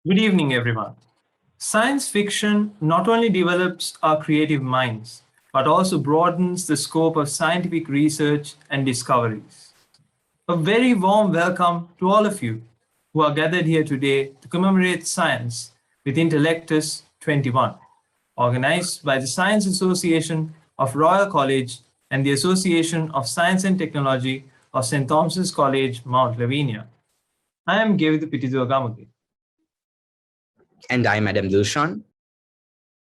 Good evening, everyone. Science fiction not only develops our creative minds, but also broadens the scope of scientific research and discoveries. A very warm welcome to all of you who are gathered here today to commemorate science with Intellectus 21, organized by the Science Association of Royal College and the Association of Science and Technology of St. Thomas's College, Mount Lavinia. I am Gevit Pitizogamagi, And I'm Madam Dushan.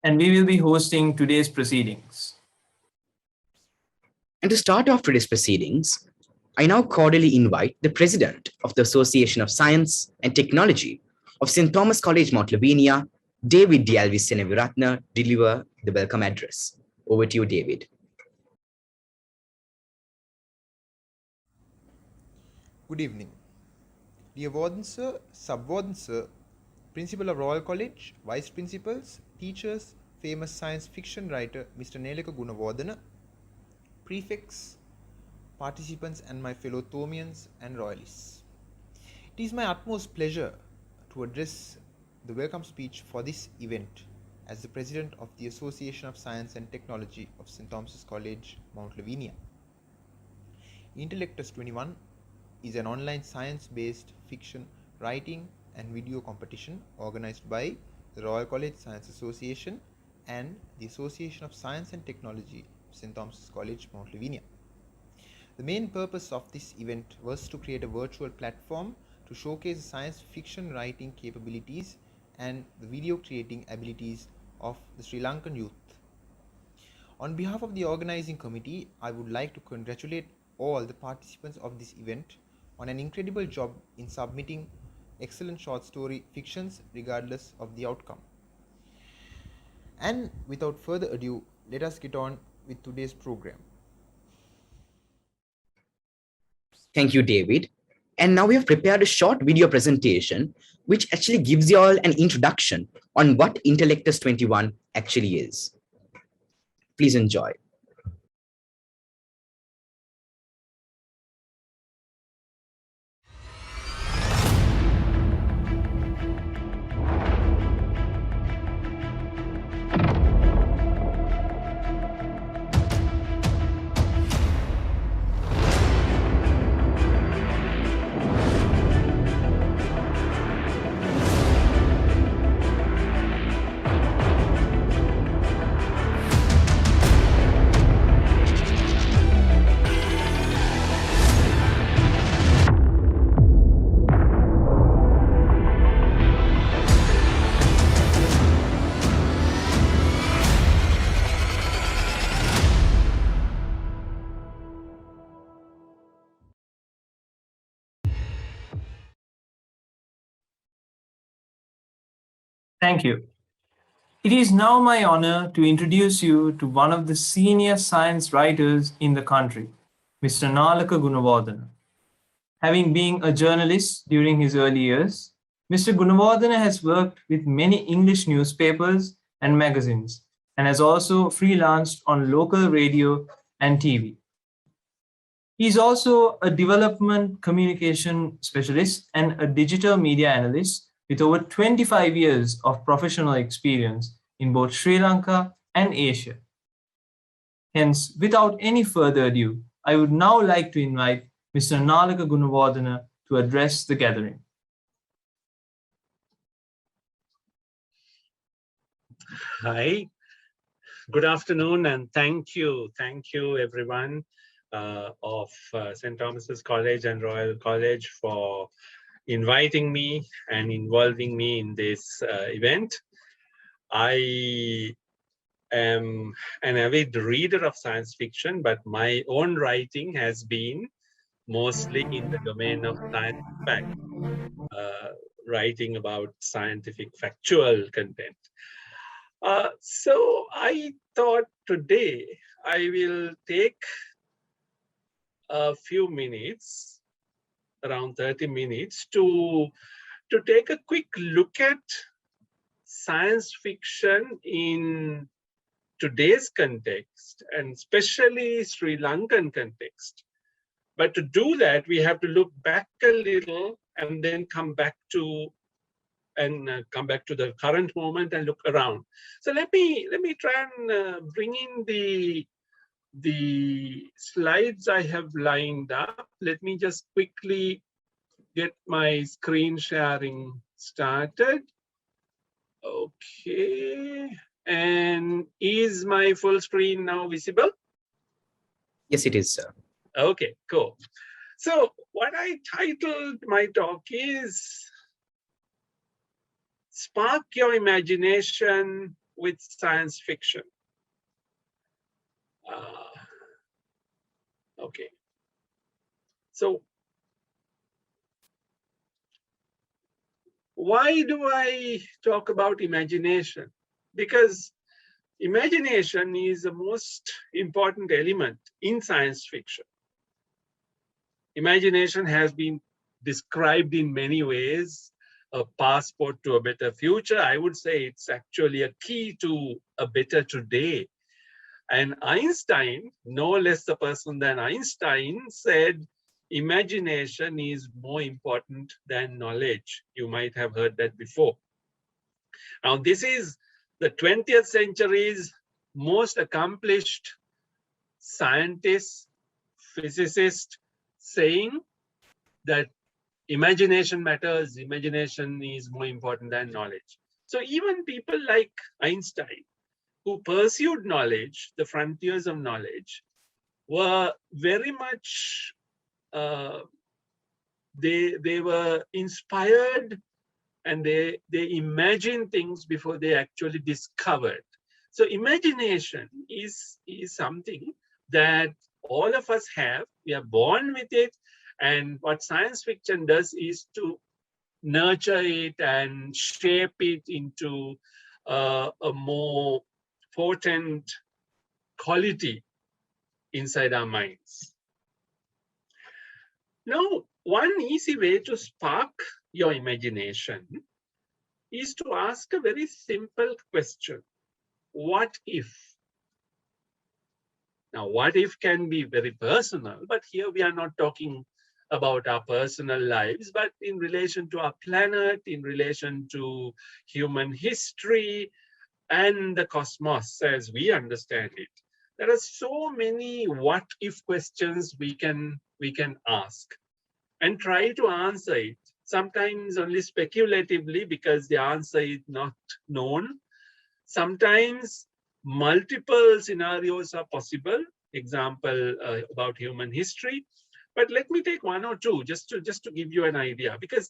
and we will be hosting today's proceedings. And to start off today's proceedings, I now cordially invite the President of the Association of Science and Technology of St. Thomas College, Mount Lavinia, David Dialvis Seneviratna, deliver the welcome address. Over to you, David. Good evening. Dear Warden Sir, Sub-Warden Sir, Principal of Royal College, Vice Principals, Teachers, famous science fiction writer Mr. Nalaka Gunawardene, Prefects, participants and my fellow Thomians and Royalists. It is my utmost pleasure to address the welcome speech for this event as the President of the Association of Science and Technology of St. Thomas's College, Mount Lavinia. Intellectus 21 is an online science-based fiction writing and video competition organized by the Royal College Science Association and the Association of Science and Technology of St. Thomas's College, Mount Lavinia. The main purpose of this event was to create a virtual platform to showcase science fiction writing capabilities and the video creating abilities of the Sri Lankan youth. On behalf of the organizing committee, I would like to congratulate all the participants of this event on an incredible job in submitting excellent short story fictions regardless of the outcome. And without further ado, let us get on with today's program. Thank you, David. And now we have prepared a short video presentation which actually gives you all an introduction on what Intellectus 21 actually is. Please enjoy. Thank you. It is now my honor to introduce you to one of the senior science writers in the country, Mr. Nalaka Gunawardene. Having been a journalist during his early years, Mr. Gunawardene has worked with many English newspapers and magazines and has also freelanced on local radio and TV. He is also a development communication specialist and a digital media analyst with over 25 years of professional experience in both Sri Lanka and Asia. Hence, without any further ado, I would now like to invite Mr. Nalaka Gunawardene to address the gathering. Hi, good afternoon, and thank you everyone of St. Thomas's College and Royal College for inviting me and involving me in this event. I am an avid reader of science fiction, but my own writing has been mostly in the domain of science fact, writing about scientific factual content. So I thought today I will take a few minutes, around 30 minutes, to take a quick look at science fiction in today's context, and especially Sri Lankan context. But to do that, we have to look back a little and then come back to and come back to the current moment and look around. So let me try and bring in the slides I have lined up. Let me just quickly get my screen sharing started. Okay, and is my full screen now visible? Yes, it is, sir. Okay, cool. So what I titled my talk is Spark Your Imagination with Science Fiction. Okay. So why do I talk about imagination? Because imagination is the most important element in science fiction. Imagination has been described in many ways, a passport to a better future. I would say it's actually a key to a better today. And Einstein, no less a person than Einstein, said imagination is more important than knowledge. You might have heard that before. Now, this is the 20th century's most accomplished scientists, physicists saying that imagination matters, imagination is more important than knowledge. So even people like Einstein, who pursued knowledge, the frontiers of knowledge, were very much, they were inspired and they imagined things before they actually discovered. So imagination is something that all of us have. We are born with it. And what science fiction does is to nurture it and shape it into a more potent quality inside our minds. Now, one easy way to spark your imagination is to ask a very simple question. What if? Now, what if can be very personal, but here we are not talking about our personal lives, but in relation to our planet, in relation to human history and the cosmos as we understand it. There are so many what if questions we can ask and try to answer it, sometimes only speculatively because the answer is not known. Sometimes multiple scenarios are possible, example about human history. But let me take one or two just to give you an idea, because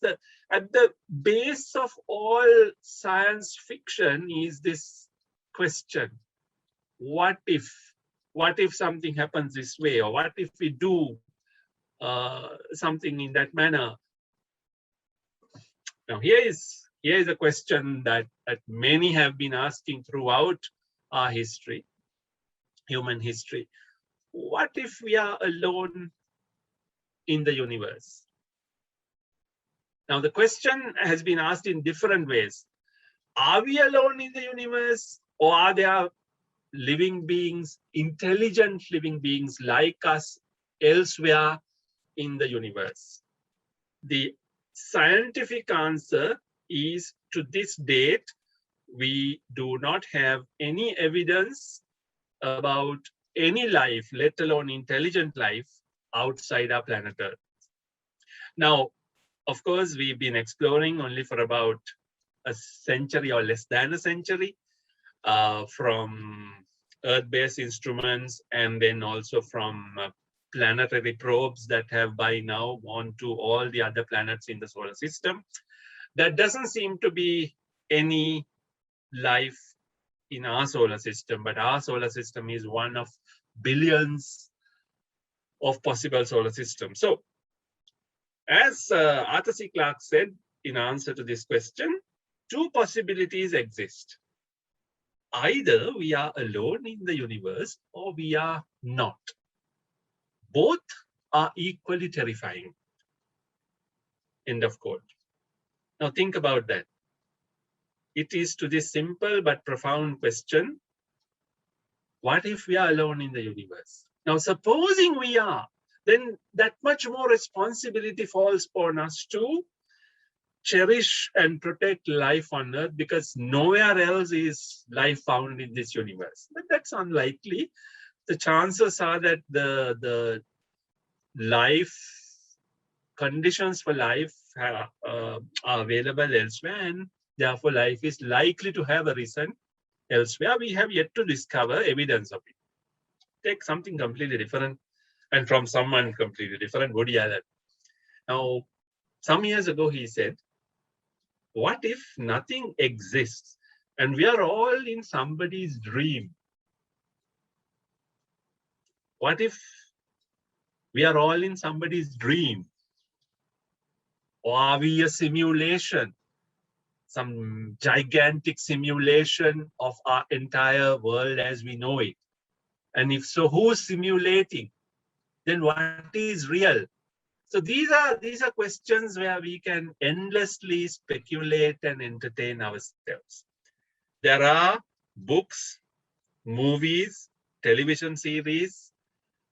at the base of all science fiction is this question: what if something happens this way, or what if we do something in that manner? Now here is a question that many have been asking throughout our history, human history. What if we are alone in the universe? Now the question has been asked in different ways. Are we alone in the universe, or are there living beings, intelligent living beings like us elsewhere in the universe? The scientific answer is, to this date, we do not have any evidence about any life, let alone intelligent life, outside our planet Earth. Now, of course, we've been exploring only for about a century or less than a century, from Earth-based instruments and then also from planetary probes that have by now gone to all the other planets in the solar system. There doesn't seem to be any life in our solar system, but our solar system is one of billions of possible solar systems. So, as Arthur C. Clarke said in answer to this question, two possibilities exist. Either we are alone in the universe or we are not. Both are equally terrifying. End of quote. Now think about that. It is to this simple but profound question, what if we are alone in the universe? Now, supposing we are, then that much more responsibility falls on us to cherish and protect life on Earth because nowhere else is life found in this universe. But that's unlikely. The chances are that the life conditions for life are available elsewhere, and therefore life is likely to have arisen elsewhere. We have yet to discover evidence of it. Take something completely different and from someone completely different, Woody Allen. Now, some years ago, he said, what if nothing exists and we are all in somebody's dream? What if we are all in somebody's dream? Or are we a simulation? Some gigantic simulation of our entire world as we know it? And if so, who's simulating? Then what is real? So these are questions where we can endlessly speculate and entertain ourselves. There are books, movies, television series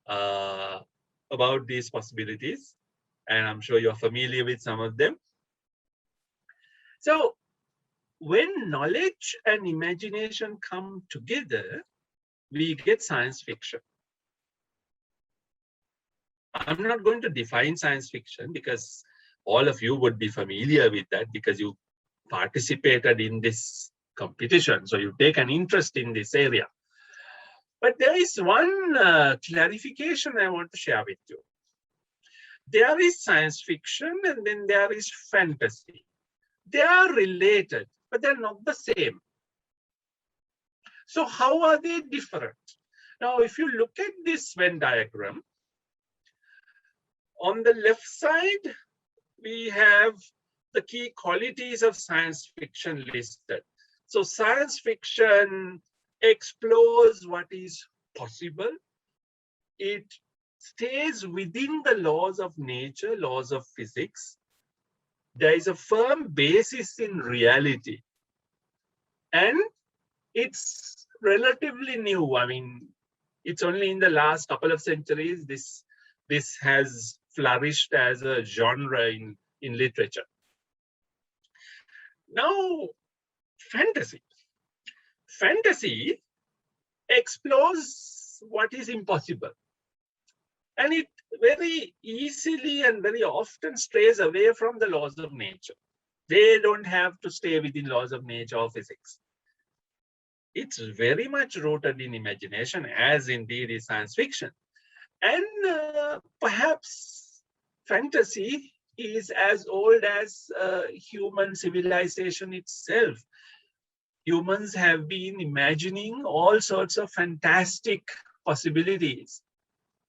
about these possibilities, and I'm sure you're familiar with some of them. So when knowledge and imagination come together, we get science fiction. I'm not going to define science fiction because all of you would be familiar with that because you participated in this competition. So you take an interest in this area. But there is one clarification I want to share with you. There is science fiction and then there is fantasy. They are related, but they're not the same. So how are they different? Now, if you look at this Venn diagram, on the left side, we have the key qualities of science fiction listed. So science fiction explores what is possible. It stays within the laws of nature, laws of physics. There is a firm basis in reality. And it's relatively new. I mean, it's only in the last couple of centuries this has flourished as a genre in literature. Now, fantasy. Fantasy explores what is impossible. And it very easily and very often strays away from the laws of nature. They don't have to stay within laws of nature or physics. It's very much rooted in imagination, as indeed is science fiction. And perhaps fantasy is as old as human civilization itself. Humans have been imagining all sorts of fantastic possibilities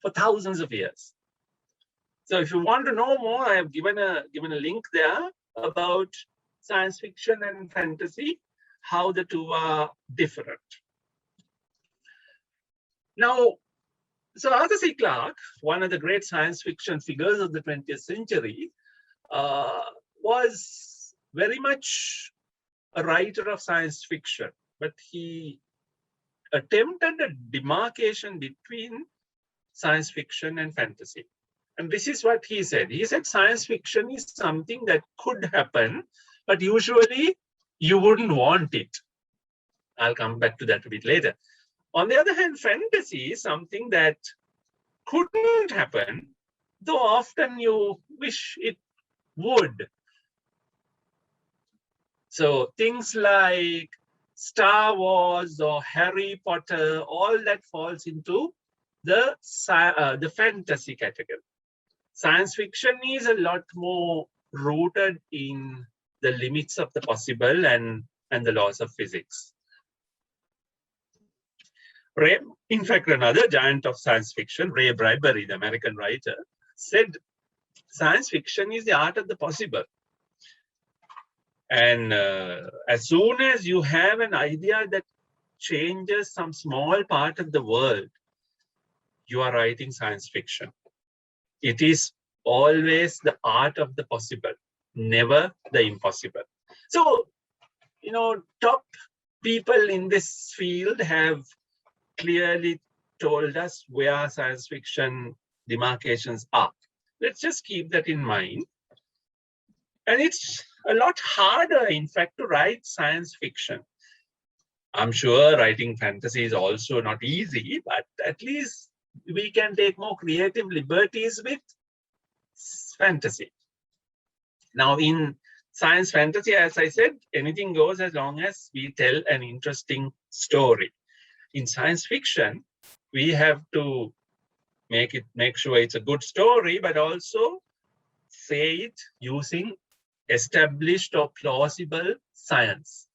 for thousands of years. So if you want to know more, I have given a link there about science fiction and fantasy, how the two are different. Now, so Arthur C. Clarke, one of the great science fiction figures of the 20th century, was very much a writer of science fiction, but he attempted a demarcation between science fiction and fantasy. And this is what he said. He said science fiction is something that could happen, but usually you wouldn't want it. I'll come back to that a bit later. On the other hand, fantasy is something that couldn't happen, though often you wish it would. So things like Star Wars or Harry Potter, all that falls into the fantasy category. Science fiction is a lot more rooted in the limits of the possible and the laws of physics. In fact, another giant of science fiction, Ray Bradbury, the American writer, said science fiction is the art of the possible. And as soon as you have an idea that changes some small part of the world, you are writing science fiction. It is always the art of the possible, never the impossible. So, you know, top people in this field have clearly told us where science fiction demarcations are. Let's just keep that in mind. And it's a lot harder, in fact, to write science fiction. I'm sure writing fantasy is also not easy, but at least we can take more creative liberties with fantasy. Now, in science fantasy, as I said, anything goes as long as we tell an interesting story. In science fiction, we have to make sure it's a good story, but also say it using established or plausible science.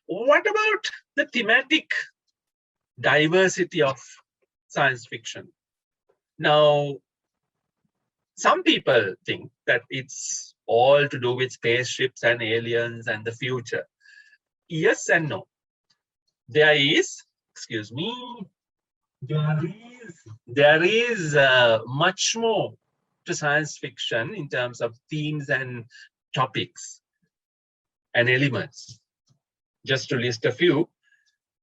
What about the thematic diversity of science fiction? Now, some people think that it's all to do with spaceships and aliens and the future. Yes and no. There is, excuse me, there is much more to science fiction in terms of themes and topics and elements. Just to list a few,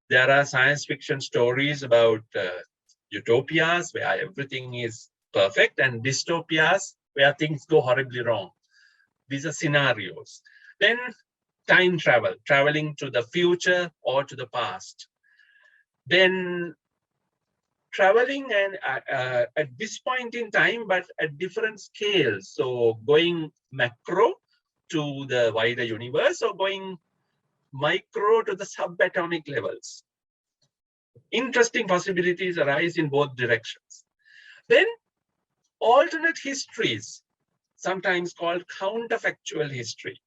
there are science fiction stories about utopias where everything is perfect and dystopias where things go horribly wrong. These are scenarios. Then time travel, traveling to the future or to the past. Then traveling and at this point in time, but at different scales. So going macro to the wider universe or going micro to the subatomic levels. Interesting possibilities arise in both directions. Then alternate histories, sometimes called counterfactual history,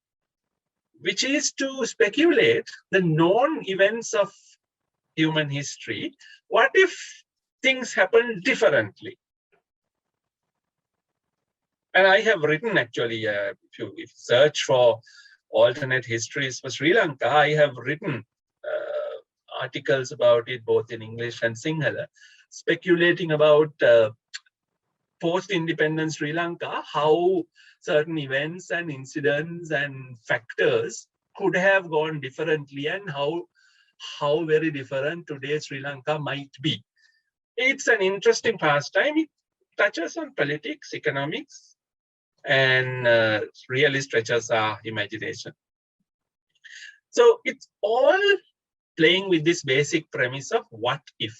which is to speculate the known events of human history. What if things happen differently? And I have written, actually, if you search for alternate histories for Sri Lanka, I have written articles about it both in English and Sinhala, speculating about post-independence Sri Lanka, how certain events and incidents and factors could have gone differently and how very different today's Sri Lanka might be. It's an interesting pastime. It touches on politics, economics, and really stretches our imagination. So it's all playing with this basic premise of what if.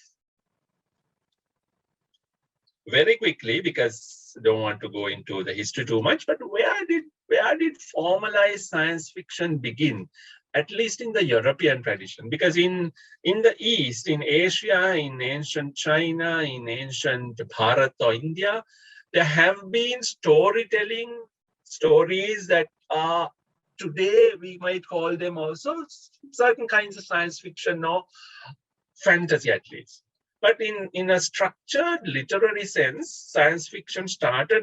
Very quickly, because I don't want to go into the history too much, but where did formalized science fiction begin? At least in the European tradition, because in the East, in Asia, in ancient China, in ancient Bharat or India, there have been storytelling stories that are today, we might call them also certain kinds of science fiction or fantasy at least. But in a structured literary sense, science fiction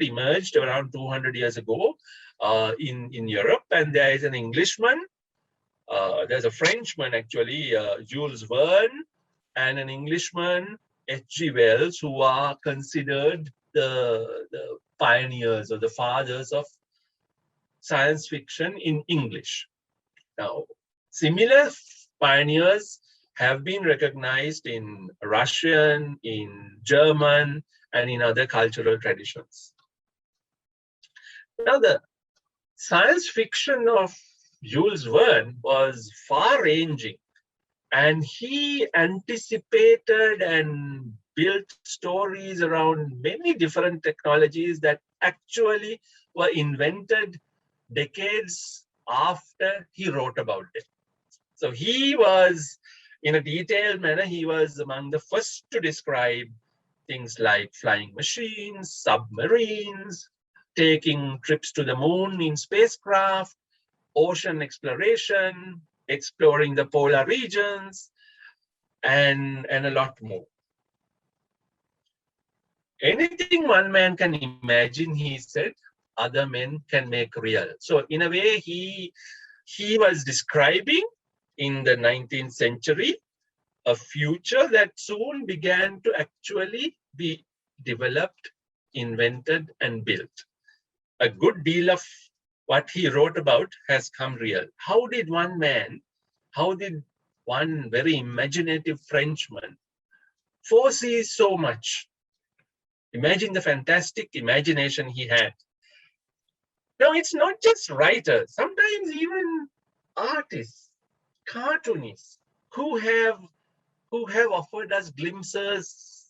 emerged around 200 years ago in Europe, and there is an Englishman, there's a Frenchman actually, Jules Verne, and an Englishman, H.G. Wells, who are considered the pioneers or the fathers of science fiction in English. Now, similar pioneers have been recognized in Russian, in German, and in other cultural traditions. Now, the science fiction of Jules Verne was far-ranging, and he anticipated and built stories around many different technologies that actually were invented decades after he wrote about it. So he was, in a detailed manner, he was among the first to describe things like flying machines, submarines, taking trips to the moon in spacecraft, ocean exploration, exploring the polar regions, and a lot more. Anything one man can imagine, he said, other men can make real. So in a way, he was describing in the 19th century a future that soon began to actually be developed, invented, and built. A good deal of what he wrote about has come real. How did one very imaginative Frenchman foresee so much? Imagine the fantastic imagination he had. Now, it's not just writers, sometimes even artists, cartoonists who have offered us glimpses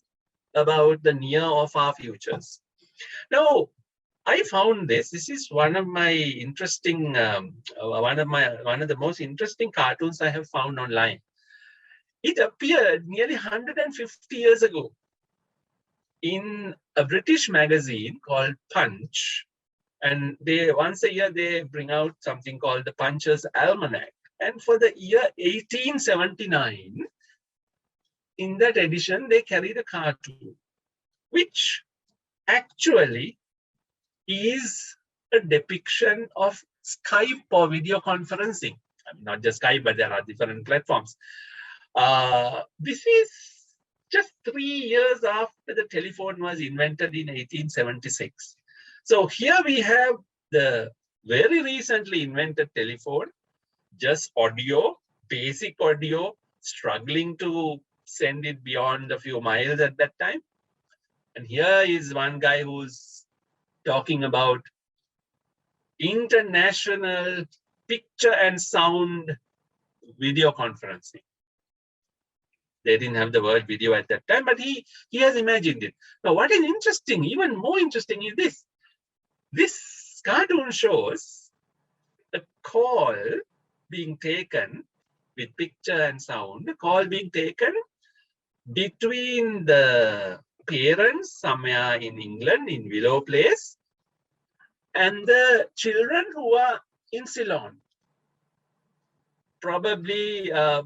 about the near or far futures. Now, I found this. This is one of my interesting, one of the most interesting cartoons I have found online. It appeared nearly 150 years ago in a British magazine called Punch, and they once a year they bring out something called the Puncher's Almanac. And for the year 1879, in that edition, they carried a cartoon, which actually is a depiction of Skype or video conferencing. I mean, not just Skype, but there are different platforms. This is just 3 years after the telephone was invented in 1876. So here we have the very recently invented telephone, just audio, basic audio, struggling to send it beyond a few miles at that time. And here is one guy who's talking about international picture and sound video conferencing. They didn't have the word video at that time, but he has imagined it. Now, what is interesting, even more interesting, is this. This cartoon shows a call being taken with picture and sound, a call being taken between the parents somewhere in England, in Willow Place, and the children who are in Ceylon. Probably a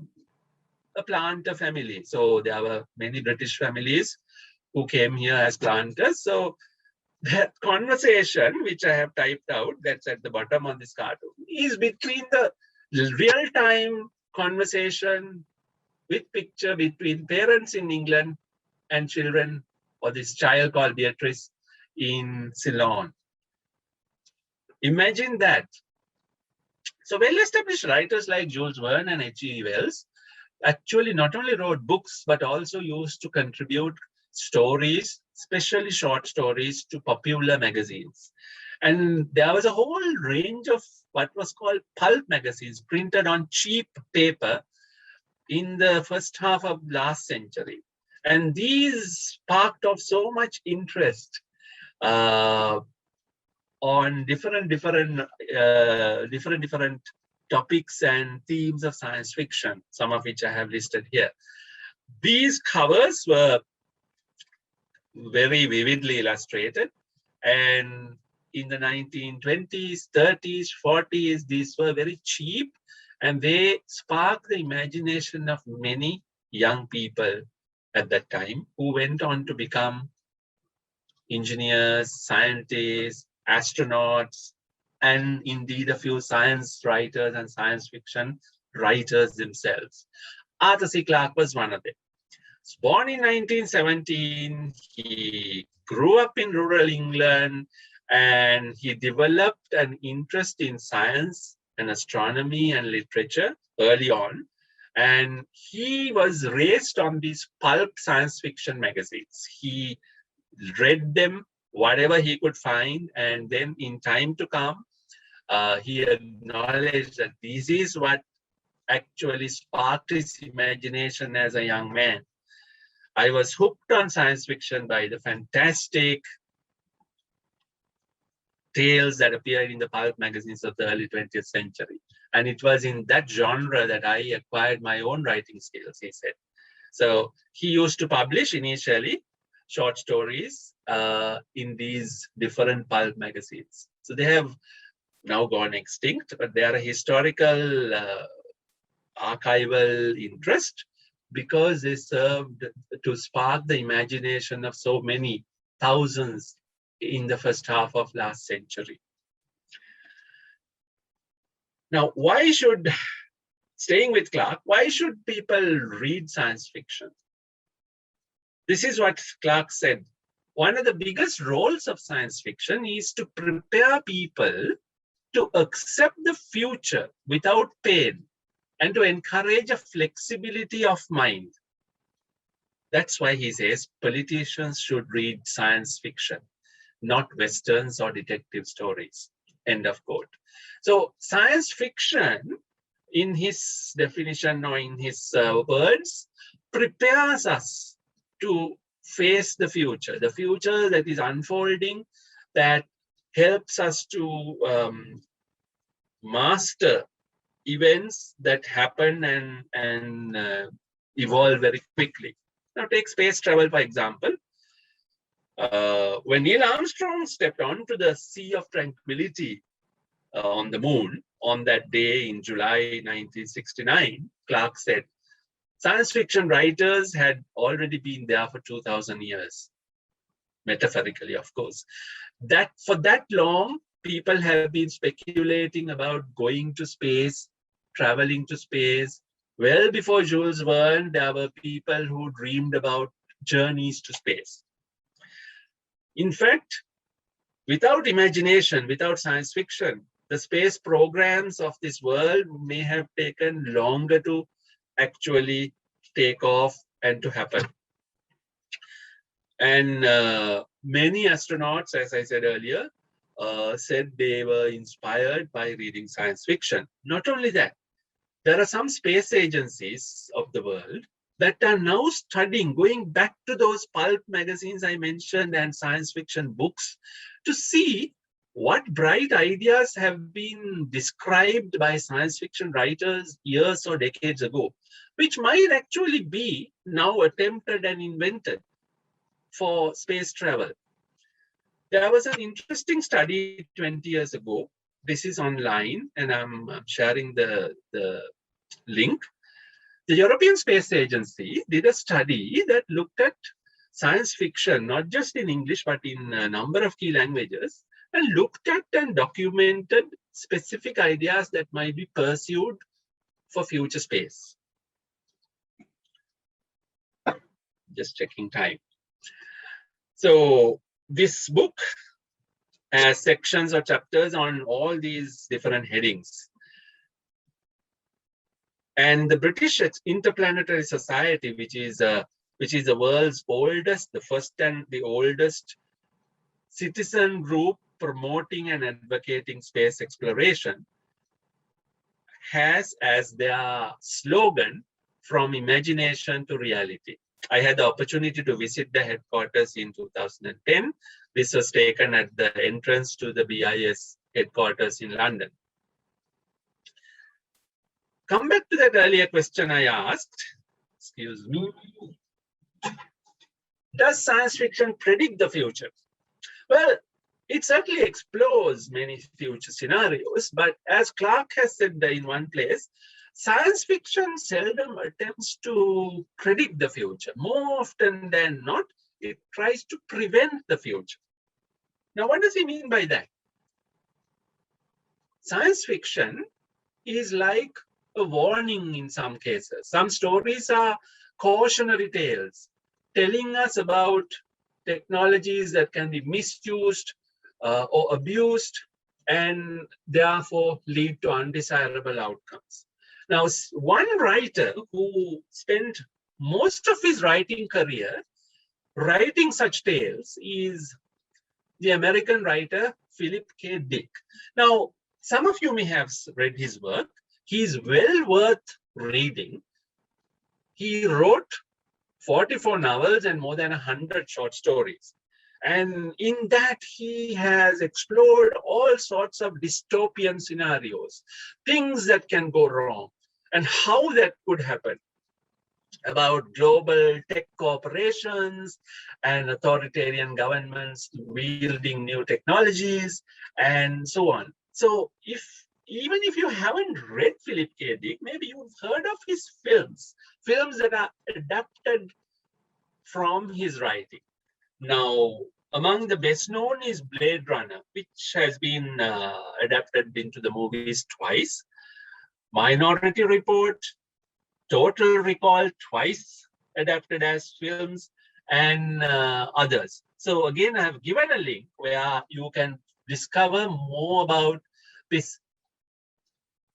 planter family. So there were many British families who came here as planters. So that conversation, which I have typed out, that's at the bottom on this cartoon, is between the real-time conversation with picture between parents in England and children, or this child called Beatrice in Ceylon. Imagine that. So well-established writers like Jules Verne and H.G. Wells actually not only wrote books, but also used to contribute stories, especially short stories, to popular magazines. And there was a whole range of what was called pulp magazines printed on cheap paper in the first half of last century. And these sparked off so much interest on different topics and themes of science fiction, some of which I have listed here. These covers were very vividly illustrated, and in the 1920s, 30s, 40s, these were very cheap, and they sparked the imagination of many young people at that time who went on to become engineers, scientists, astronauts, and indeed a few science writers and science fiction writers themselves. Arthur C. Clarke was one of them. Born in 1917, he grew up in rural England, and he developed an interest in science and astronomy and literature early on. And he was raised on these pulp science fiction magazines. He read them, whatever he could find, and then in time to come, he acknowledged that this is what actually sparked his imagination as a young man. I was hooked on science fiction by the fantastic tales that appeared in the pulp magazines of the early 20th century. And it was in that genre that I acquired my own writing skills, he said. So he used to publish initially short stories in these different pulp magazines. So they have now gone extinct, but they are a historical archival interest because they served to spark the imagination of so many thousands in the first half of last century. Now, staying with Clarke, why should people read science fiction? This is what Clarke said. One of the biggest roles of science fiction is to prepare people to accept the future without pain and to encourage a flexibility of mind. That's why he says politicians should read science fiction, not westerns or detective stories. End of quote. So science fiction, in his definition or in his words, prepares us to face the future that is unfolding, that helps us to master events that happen and evolve very quickly. Now take space travel, for example. When Neil Armstrong stepped onto the Sea of Tranquility on the moon on that day in July 1969, Clark said, science fiction writers had already been there for 2,000 years, metaphorically, of course. That for that long, people have been speculating about going to space, traveling to space. Well before Jules Verne, there were people who dreamed about journeys to space. In fact, without imagination, without science fiction, the space programs of this world may have taken longer to actually take off and to happen. And many astronauts, as I said earlier, said they were inspired by reading science fiction. Not only that, there are some space agencies of the world that are now studying, going back to those pulp magazines I mentioned and science fiction books to see what bright ideas have been described by science fiction writers years or decades ago, which might actually be now attempted and invented for space travel. There was an interesting study 20 years ago. This is online, and I'm sharing the link. The European Space Agency did a study that looked at science fiction, not just in English, but in a number of key languages, and looked at and documented specific ideas that might be pursued for future space. Just checking time. So this book has sections or chapters on all these different headings. And the British Interplanetary Society, which is the world's oldest, the first and the oldest citizen group promoting and advocating space exploration, has as their slogan, from imagination to reality. I had the opportunity to visit the headquarters in 2010. This was taken at the entrance to the BIS headquarters in London. Come back to that earlier question I asked. Excuse me. Does science fiction predict the future? Well, it certainly explores many future scenarios, but as Clark has said in one place, science fiction seldom attempts to predict the future. More often than not, it tries to prevent the future. Now, what does he mean by that? Science fiction is like a warning in some cases. Some stories are cautionary tales, telling us about technologies that can be misused or abused and therefore lead to undesirable outcomes. Now, one writer who spent most of his writing career writing such tales is the American writer Philip K. Dick. Now, some of you may have read his work. He's well worth reading. He wrote 44 novels and more than 100 short stories. And in that, he has explored all sorts of dystopian scenarios, things that can go wrong, and how that could happen, about global tech corporations and authoritarian governments wielding new technologies, and so on. So even if you haven't read Philip K. Dick, maybe you've heard of his films that are adapted from his writing. Now, among the best known is Blade Runner, which has been adapted into the movies twice. Minority Report, Total Recall, twice adapted as films, and others. So again, I have given a link where you can discover more about this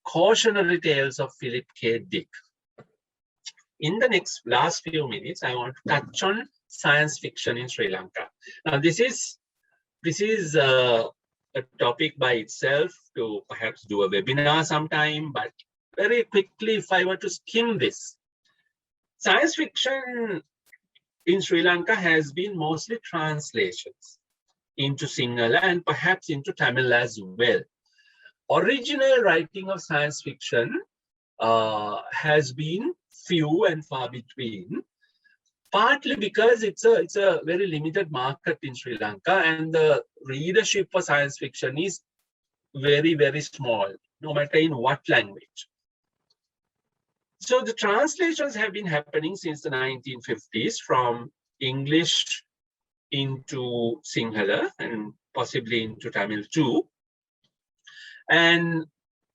cautionary tales of Philip K. Dick. In the last few minutes, I want to touch on science fiction in Sri Lanka. Now, this is a a topic by itself to perhaps do a webinar sometime, but very quickly, if I were to skim this, science fiction in Sri Lanka has been mostly translations into Sinhala and perhaps into Tamil as well. Original writing of science fiction has been few and far between, partly because it's a very limited market in Sri Lanka, and the readership for science fiction is very, very small, no matter in what language. So the translations have been happening since the 1950s from English into Sinhala and possibly into Tamil too. And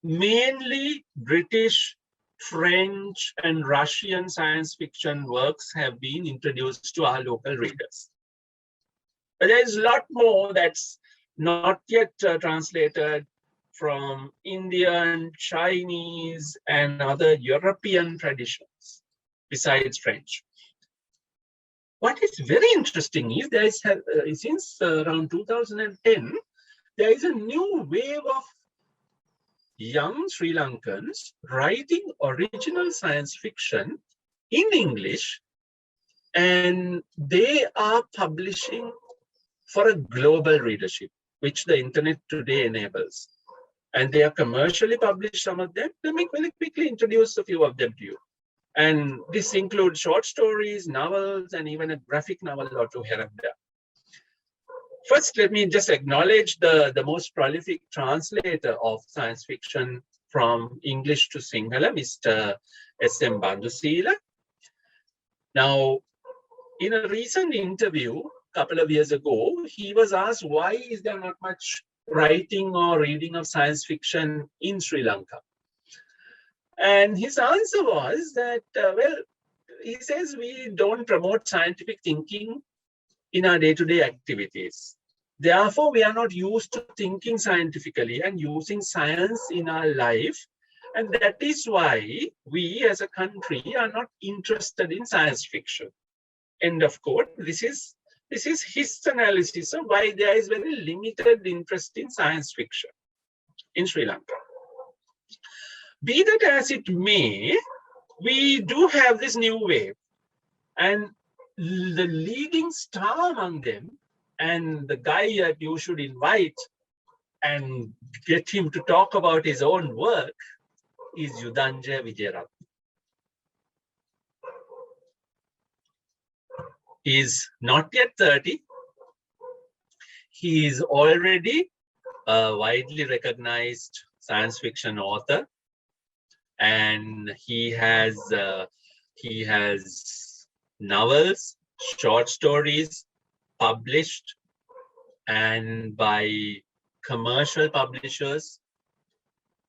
mainly British, French, and Russian science fiction works have been introduced to our local readers. But there is a lot more that's not yet translated from Indian, Chinese, and other European traditions besides French. What is very interesting is there is, since around 2010, there is a new wave of young Sri Lankans writing original science fiction in English, and they are publishing for a global readership, which the internet today enables. And they are commercially published, some of them. Let me very quickly introduce a few of them to you. And this includes short stories, novels, and even a graphic novel or two here and there. First, let me just acknowledge the most prolific translator of science fiction from English to Sinhala, Mr. S.M. Bandusila. Now, in a recent interview a couple of years ago, he was asked, why is there not much writing or reading of science fiction in Sri Lanka? And his answer was that, well, he says we don't promote scientific thinking in our day-to-day activities. Therefore, we are not used to thinking scientifically and using science in our life. And that is why we as a country are not interested in science fiction. End of quote. This is his analysis of why there is very limited interest in science fiction in Sri Lanka. Be that as it may, we do have this new wave, and the leading star among them, and the guy that you should invite and get him to talk about his own work, is Yudhanjaya Vijayarathne. He's not yet 30. He is already a widely recognized science fiction author, and he has novels, short stories published and by commercial publishers,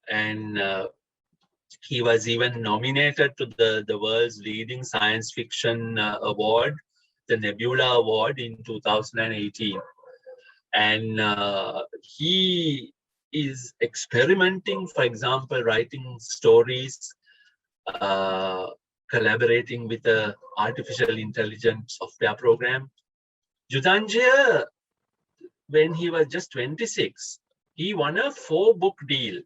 and he was even nominated to the world's leading science fiction award, the Nebula Award, in 2018. And he is experimenting, for example, writing stories, collaborating with the artificial intelligence software program. Yudhanjaya, when he was just 26, he won a 4-book deal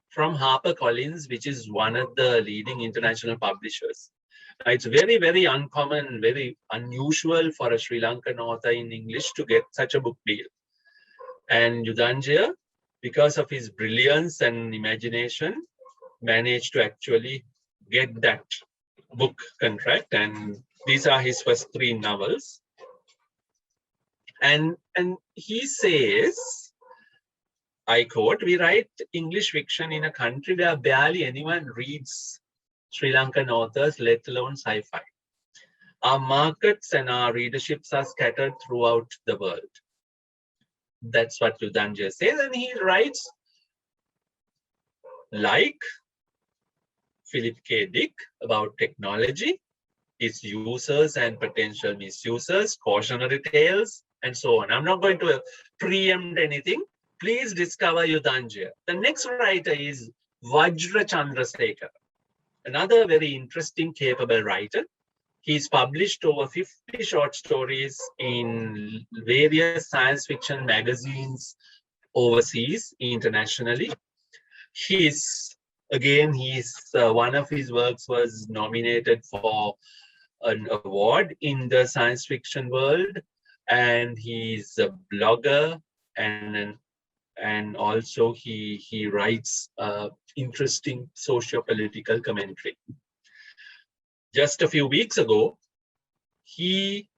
from HarperCollins, which is one of the leading international publishers. Now, it's very, very uncommon, very unusual for a Sri Lankan author in English to get such a book deal. And Yudhanjaya, because of his brilliance and imagination, managed to actually get that book contract. And these are his first 3 novels. And he says, I quote, "We write English fiction in a country where barely anyone reads Sri Lankan authors, let alone sci-fi. Our markets and our readerships are scattered throughout the world." That's what Yudhanjaya says. And he writes like Philip K. Dick about technology, its users and potential misusers, cautionary tales, and so on. I'm not going to preempt anything. Please discover Yudhanjaya. The next writer is Vajra Chandrasekhar, another very interesting, capable writer. He's published over 50 short stories in various science fiction magazines overseas, internationally. One of his works was nominated for an award in the science fiction world, and he's a blogger, and also he writes interesting socio-political commentary. Just a few weeks ago, he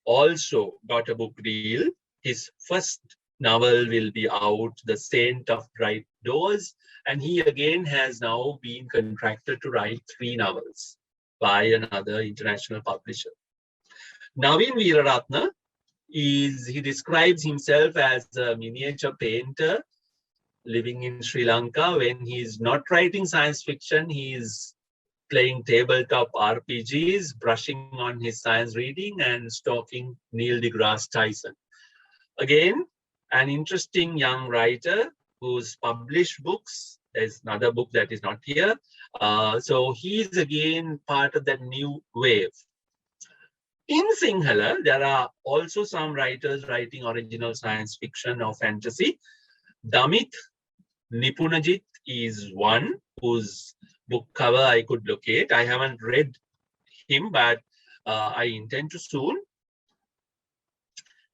also got a book deal. His first novel will be out, The Saint of Bright Doors, and he again has now been contracted to write 3 novels by another international publisher. Naveen Veeraratne he describes himself as a miniature painter living in Sri Lanka. When he's not writing science fiction, he's playing tabletop RPGs, brushing on his science reading, and stalking Neil deGrasse Tyson. Again, an interesting young writer who's published books. There's another book that is not here. So he's again part of that new wave. In Sinhala, there are also some writers writing original science fiction or fantasy. Damit Nipunajit is one whose book cover I could locate. I haven't read him, but I intend to soon.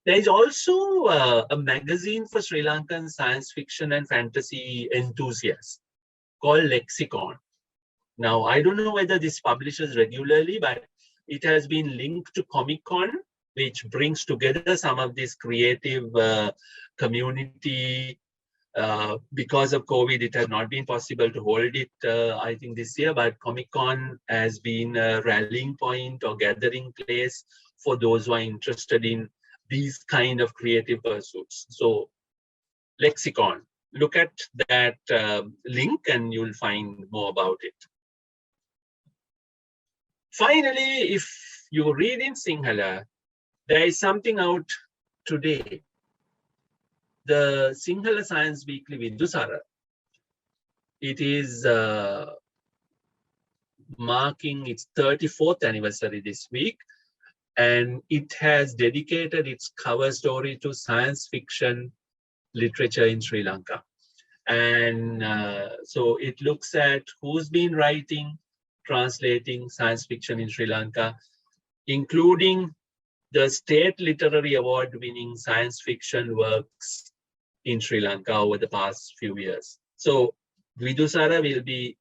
There is also a magazine for Sri Lankan science fiction and fantasy enthusiasts called Lexicon. Now, I don't know whether this publishes regularly, but it has been linked to Comic-Con, which brings together some of this creative community. Because of COVID, it has not been possible to hold it, I think, this year, but Comic-Con has been a rallying point or gathering place for those who are interested in these kind of creative pursuits. So, Lexicon, look at that link and you'll find more about it. Finally, if you read in Sinhala, there is something out today. The Sinhala Science Weekly Vidusara, it is marking its 34th anniversary this week, and it has dedicated its cover story to science fiction literature in Sri Lanka. And so it looks at who's been writing, translating science fiction in Sri Lanka, including the State Literary Award winning science fiction works in Sri Lanka over the past few years. So Vidusara will be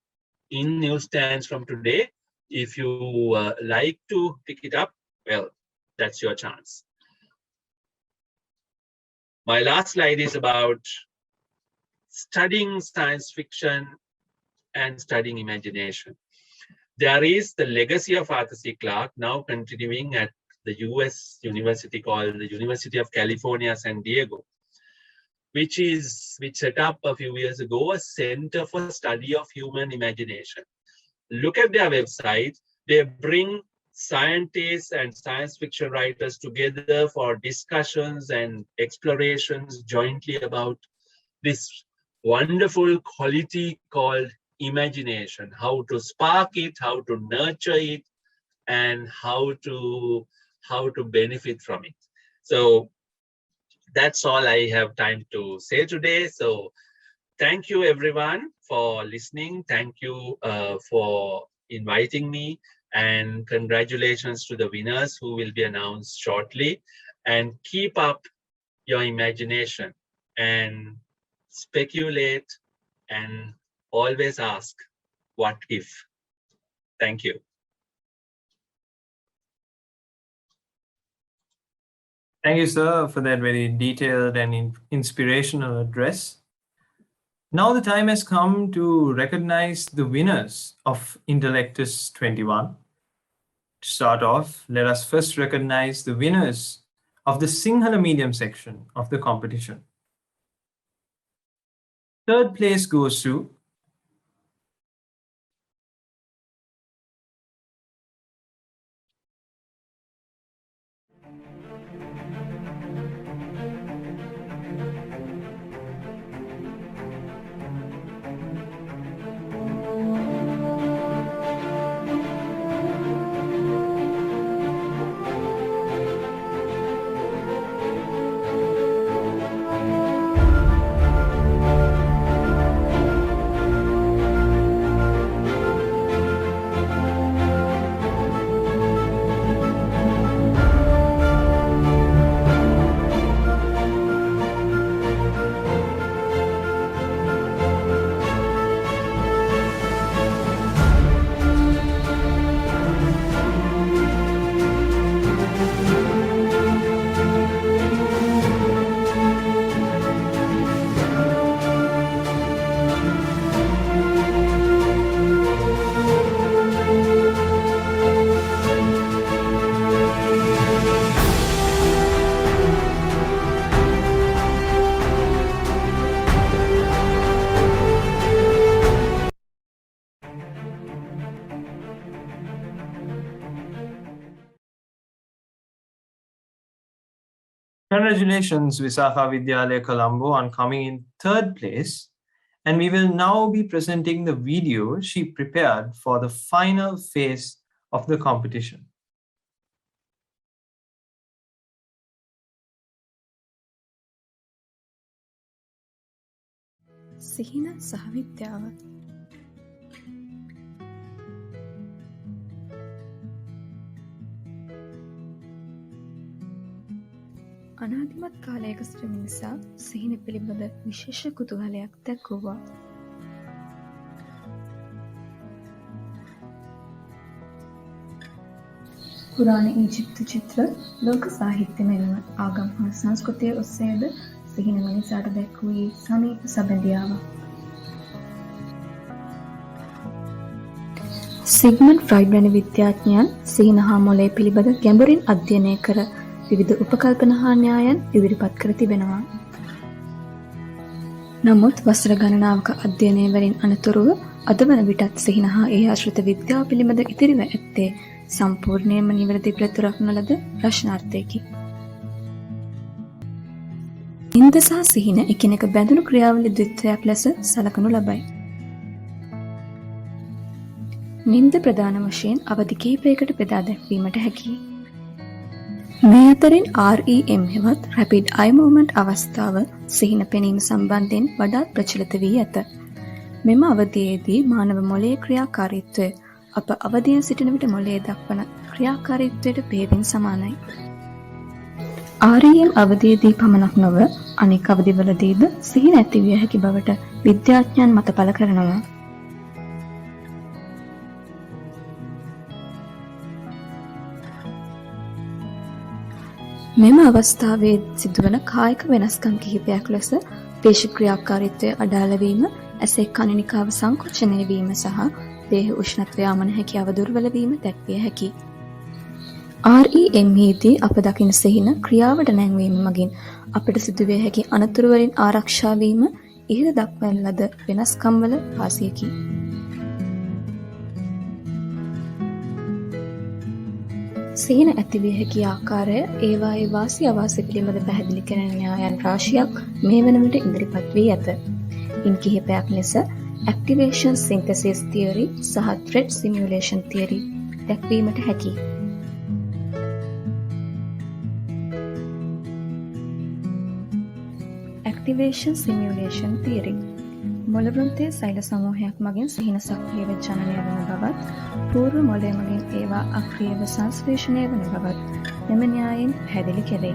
in newsstands from today. If you like to pick it up, well, that's your chance. My last slide is about studying science fiction and studying imagination. There is the legacy of Arthur C. Clarke now continuing at the US university called the University of California, San Diego, which set up a few years ago a Center for Study of Human Imagination. Look at their website. They bring scientists and science fiction writers together for discussions and explorations jointly about this wonderful quality called imagination, how to spark it, how to nurture it, and how to benefit from it. So that's all I have time to say today. So thank you everyone for listening. Thank you for inviting me, and congratulations to the winners who will be announced shortly. And keep up your imagination and speculate and always ask, what if? Thank you. Thank you, sir, for that very detailed and inspirational address. Now the time has come to recognize the winners of Intellectus 21. To start off, let us first recognize the winners of the Sinhala medium section of the competition. Third place goes to Congratulations, Visakha Vidyalaya Colombo, on coming in third place. And we will now be presenting the video she prepared for the final phase of the competition. සිහින සහ විද්‍යාව. අනාදිමත් කාලයක සිට මිනිසා සිහින පිළිබඳ විශේෂ කුතුහලයක් දැක්වුවා. පුරාණ ඊජිප්තු චිත්‍ර, ලෝක සාහිත්‍ය මෙන්ම ආගම් හා සංස්කෘතිය ඔස්සේද සිහින මිනිසාට දැක්වූයේ සමීප සබැඳියාවක්. සිග්මන්ඩ් ෆ්‍රොයිඩ් වැනි විද්‍යාඥයන් සිහින හා මොළය පිළිබඳ ගැඹුරින් අධ්‍යයනය කර විවිධ උපකල්පන හා න්‍යායන් ඉදිරිපත් කර තිබෙනවා. නමුත් වසර ගණනාවක අධ්‍යයනය වලින් අනතුරුව අද වන විටත් සිහින හා ඒ ආශ්‍රිත විද්‍යාව පිළිබඳ ඉතිරිව ඇත්තේ සම්පූර්ණයෙන්ම නිවැරදි පිළිතුරක් නොලද ප්‍රශ්නාර්ථයකි. නින්ද සහ සිහින එකිනෙක බැඳුණු ක්‍රියාවලි ද්විත්වයක් ලෙස සලකනු ලබයි. නින්ද ප්‍රධාන වශයෙන් අවධි කිහිපයකට බෙදා දැක්වීමට හැකියි. මේ අතරින් REM හෙවත් Rapid Eye Movement අවස්ථාව සිහින පෙනීම සම්බන්ධයෙන් වඩාත් ප්‍රචලිත වී ඇත. මෙම අවධියේදී මානව මොළයේ ක්‍රියාකාරීත්වය අප අවදියෙන් සිටින විට මොළයේ දක්වන ක්‍රියාකාරීත්වයට බෙහෙවින් සමානයි. REM අවධියේදී පමණක් නොව අනෙක් අවධිවලදීද සිහින ඇතිවිය හැකි බවට විද්‍යාඥයන් මත පළ කරනවා. මෙම අවස්ථාවේ සිදුවන කායික වෙනස්කම් කිහිපයක් ලෙස පේශි ක්‍රියාකාරීත්වය අඩාල වීම, ඇසේ කණිනිකාව සංකෝචනය වීම සහ දේහ උෂ්ණත්වය යමන හැකියාව දුර්වල වීම දැක්විය හැකියි. REM දී අප දකින සිහින ක්‍රියාවට නැංවීම මගින් අපට සිදුවිය හැකි අනතුරු වලින් ආරක්ෂා වීම ඉහළ දක්වන ලද වෙනස්කම් වල වාසියකි. සිහින ඇතිවිය හැකි ආකාරය ඒවායේ වාසි අවාසි පිළිබඳ පැහැදිලි කරන න්‍යායන් රාශියක් මේ වන විට ඉදිරිපත් වී ඇත. ඉන් කිහිපයක් ලෙස activation synthesis theory සහ threat simulation theory දැක්වීමට හැකියි. activation simulation theory මොළ වෘත්තයේ සෛල සමූහයක් මගින් සිහින සක්‍රියව ජනනය වන බවත්, පූර්ව මොළය මගින් ඒවා අක්‍රියව සංශ්ලේෂණය වන බවත් මෙම න්‍යායයෙන් පැහැදිලි කෙරේ.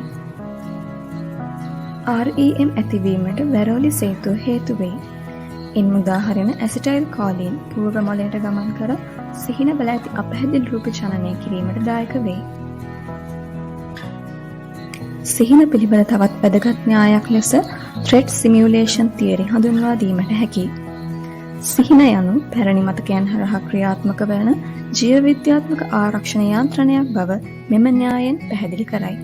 REM ඇතිවීමට වැරෝලි සේතුව හේතු වෙයි. ඉන් උදාහරණ ඇසිටයිල් කෝලින් පූර්ව මොළයට ගමන් කර සිහින බල ඇති අපැහැදිලි රූප ජනනය කිරීමට දායක වෙයි. සිහින පිළිබඳ තවත් වැදගත් න්‍යායක් ලෙස threat simulation theory හඳුන්වා දීමට හැකියි. සිහින යනු පැරණි මතකයන් හරහා ක්‍රියාත්මක වන ජීව විද්‍යාත්මක ආරක්ෂණ යාන්ත්‍රණයක් බව මෙම න්‍යායෙන් පැහැදිලි කරයි.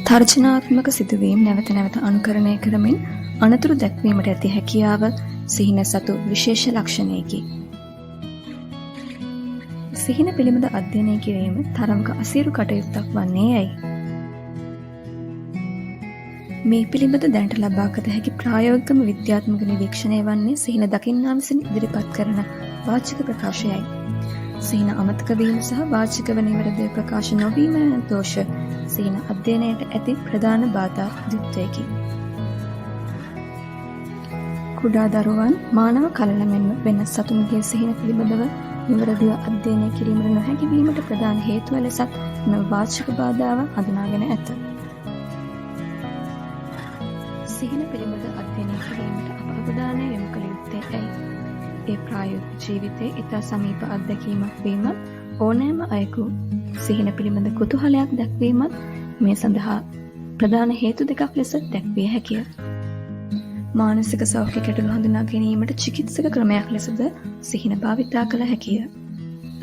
තර්ජනාත්මක සිදුවීම් නැවත නැවත අනුකරණය කරමින් අනතුරු දැක්වීමට ඇති හැකියාව සිහින සතු විශේෂ ලක්ෂණයකි. සිහින පිළිබඳ අධ්‍යයනය කිරීම තරමක අසීරු කටයුත්තක් වන්නේ ඇයි? මේ පිළිබඳ දැනට ලබාගත හැකි ප්‍රායෝගික විද්‍යාත්මක නිරීක්ෂණය වන්නේ සිහින දකින්නා විසින් ඉදිරිපත් කරන වාචික ප්‍රකාශයයි. සිහින අමතක වීම සහ වාචික වන නිවැරදි ප්‍රකාශ නොවීම යන දෝෂ සිහින අධ්‍යයනයට ඇති ප්‍රධාන බාධා ද්විත්වයකි. කුඩා දරුවන් මානව කලල මෙන්ම වෙනත් සතුන්ගේ සිහින පිළිබඳව නිවැරදිව අධ්‍යයනය කිරීමට නොහැකි වීමට ප්‍රධාන හේතුව ලෙසත් මෙම වාචික බාධාව හඳුනාගෙන ඇත. සිහින පිළිබඳ අධ්‍යයනය කිරීමට අප අවධානය යොමු කළ යුත්තේ ඇයි? ඒ ප්‍රායෝගික ජීවිතයේ ඉතා සමීප අත්දැකීමක් වීමත් ඕනෑම අයෙකු සිහින පිළිබඳ කුතුහලයක් දැක්වීමත් මේ සඳහා ප්‍රධාන හේතු දෙකක් ලෙස දැක්විය හැකිය. මානසික සෞඛ්‍ය ගැටලු හඳුනා ගැනීමට චිකිත්සක ක්‍රමයක් ලෙසද සිහින භාවිතා කළ හැකිය.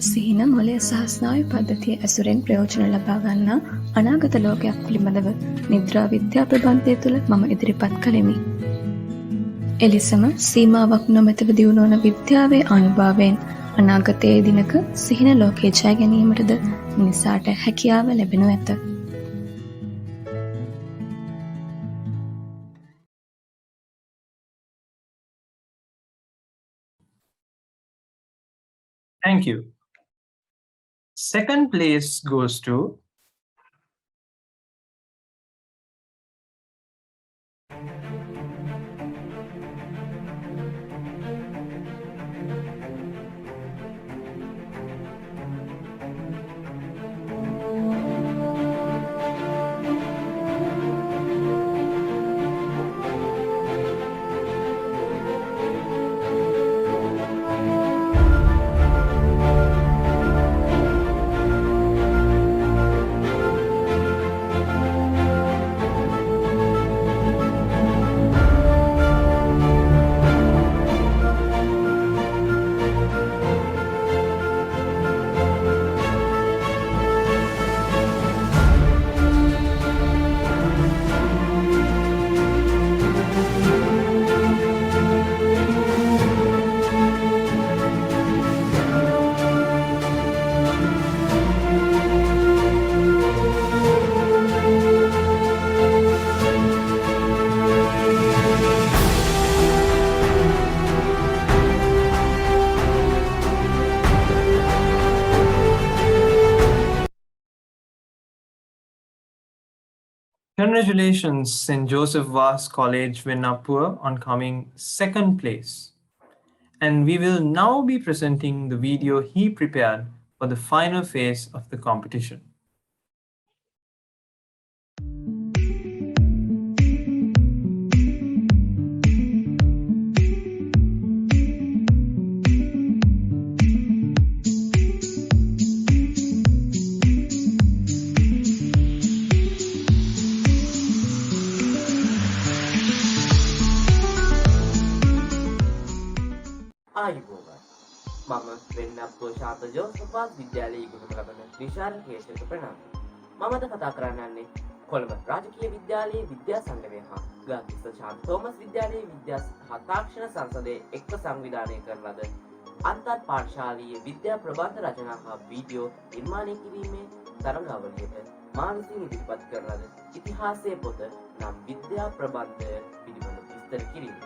සිහින මොළය සහ ස්නායු පද්ධතිය ඇසුරෙන් ප්‍රයෝජන ලබා ගන්නා අනාගත ලෝකයක් පිළිබඳව නිද්‍රා විද්‍යා ප්‍රබන්ධය තුළ මම ඉදිරිපත් කළෙමි. එලෙසම සීමාවක් නොමැතිව දියුණු වන විද්‍යාවේ අනුභවයෙන් අනාගතයේ දිනක සිහින ලෝකයේ ජය ගැනීමටද මිනිසාට හැකියාව ලැබෙනු ඇත. Thank you. Second place goes to Congratulations, St. Joseph Vaz College, Vinnapur, on coming second place. And we will now be presenting the video he prepared for the final phase of the competition. ආයුබෝවන් මම වෙන්නප්පුව ශාන්ත Joseph විද්‍යාලයේ ඉගෙනීම ලබන විශාල කේෂක ප්‍රනාන්දු. මම අද කතා කරන්නේ කොළඹ රාජකීය විද්‍යාලයේ විද්‍යා සංගමය හා ගාතිස්ස ශාන්ත තෝමස් විද්‍යාලයේ විද්‍යා හා තාක්ෂණ සංසදයේ එක්ව සංවිධානය කරන ලද අන්තර් පාඨශාලීය විද්‍යා ප්‍රබන්ධ රචනා හා වීඩියෝ නිර්මාණය කිරීමේ තරඟාවලියට මා විසින් ඉදිරිපත් කරන ලද ඉතිහාසයේ පොත නම් විද්‍යා ප්‍රබන්ධය පිළිබඳ විස්තර කිරීම.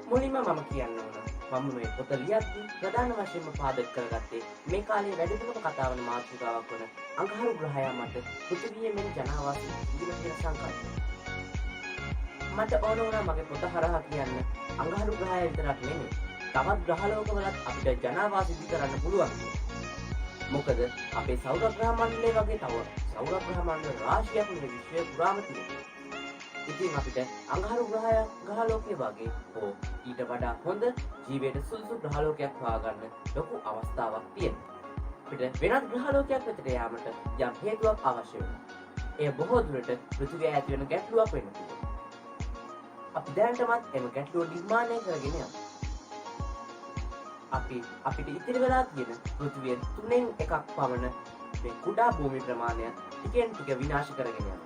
මුලින්ම මම කියන්න ඕන මම මේ පොත ලියද්දී ප්‍රධාන වශයෙන්ම පාදක කරගත්තේ මේ කාලේ වැඩිපුරම කතා වන මාතෘකාවක් වන අඟහරු ග්‍රහයා මත පෘථිවිය මෙන් ජනාවාසී ඉදිරිය කියන සංකල්පය. මට ඕන වුණා මගේ පොත හරහා කියන්න අඟහරු ග්‍රහය විතරක් නෙමෙයි තවත් ග්‍රහලෝකවලත් අපිට ජනාවාසී ඉදි කරන්න පුළුවන්. මොකද අපේ සෞර ග්‍රහ මණ්ඩලය වගේ තව සෞර ග්‍රහ මණ්ඩල රාශියක් මේ විශ්වය පුරාම තියෙනවා. ඉතින් අපිට අඟහරු ග්‍රහලෝකයේ වගේ හෝ ඊට වඩා හොඳ ජීවිතයට සුදුසු ග්‍රහලෝකයක් හොයාගන්න ලොකු අවස්ථාවක් තියෙනවා. අපිට වෙනත් ග්‍රහලෝකයක් වෙතට යාමට යම් හේතුවක් අවශ්‍ය වෙනවා. එය බොහෝ දුරට පෘථිවිය ඇති වෙන ගැටලුවක් වෙන්න පුළුවන්. අපි දැනටමත් එම ගැටලුව නිර්මාණය කරගෙන යනවා. අපිට ඉතිරි වෙලා තියෙන පෘථිවියෙන් 3න් 1ක් පමණ මේ කුඩා භූමි ප්‍රමාණය ටිකෙන් ටික විනාශ කරගෙන යනවා.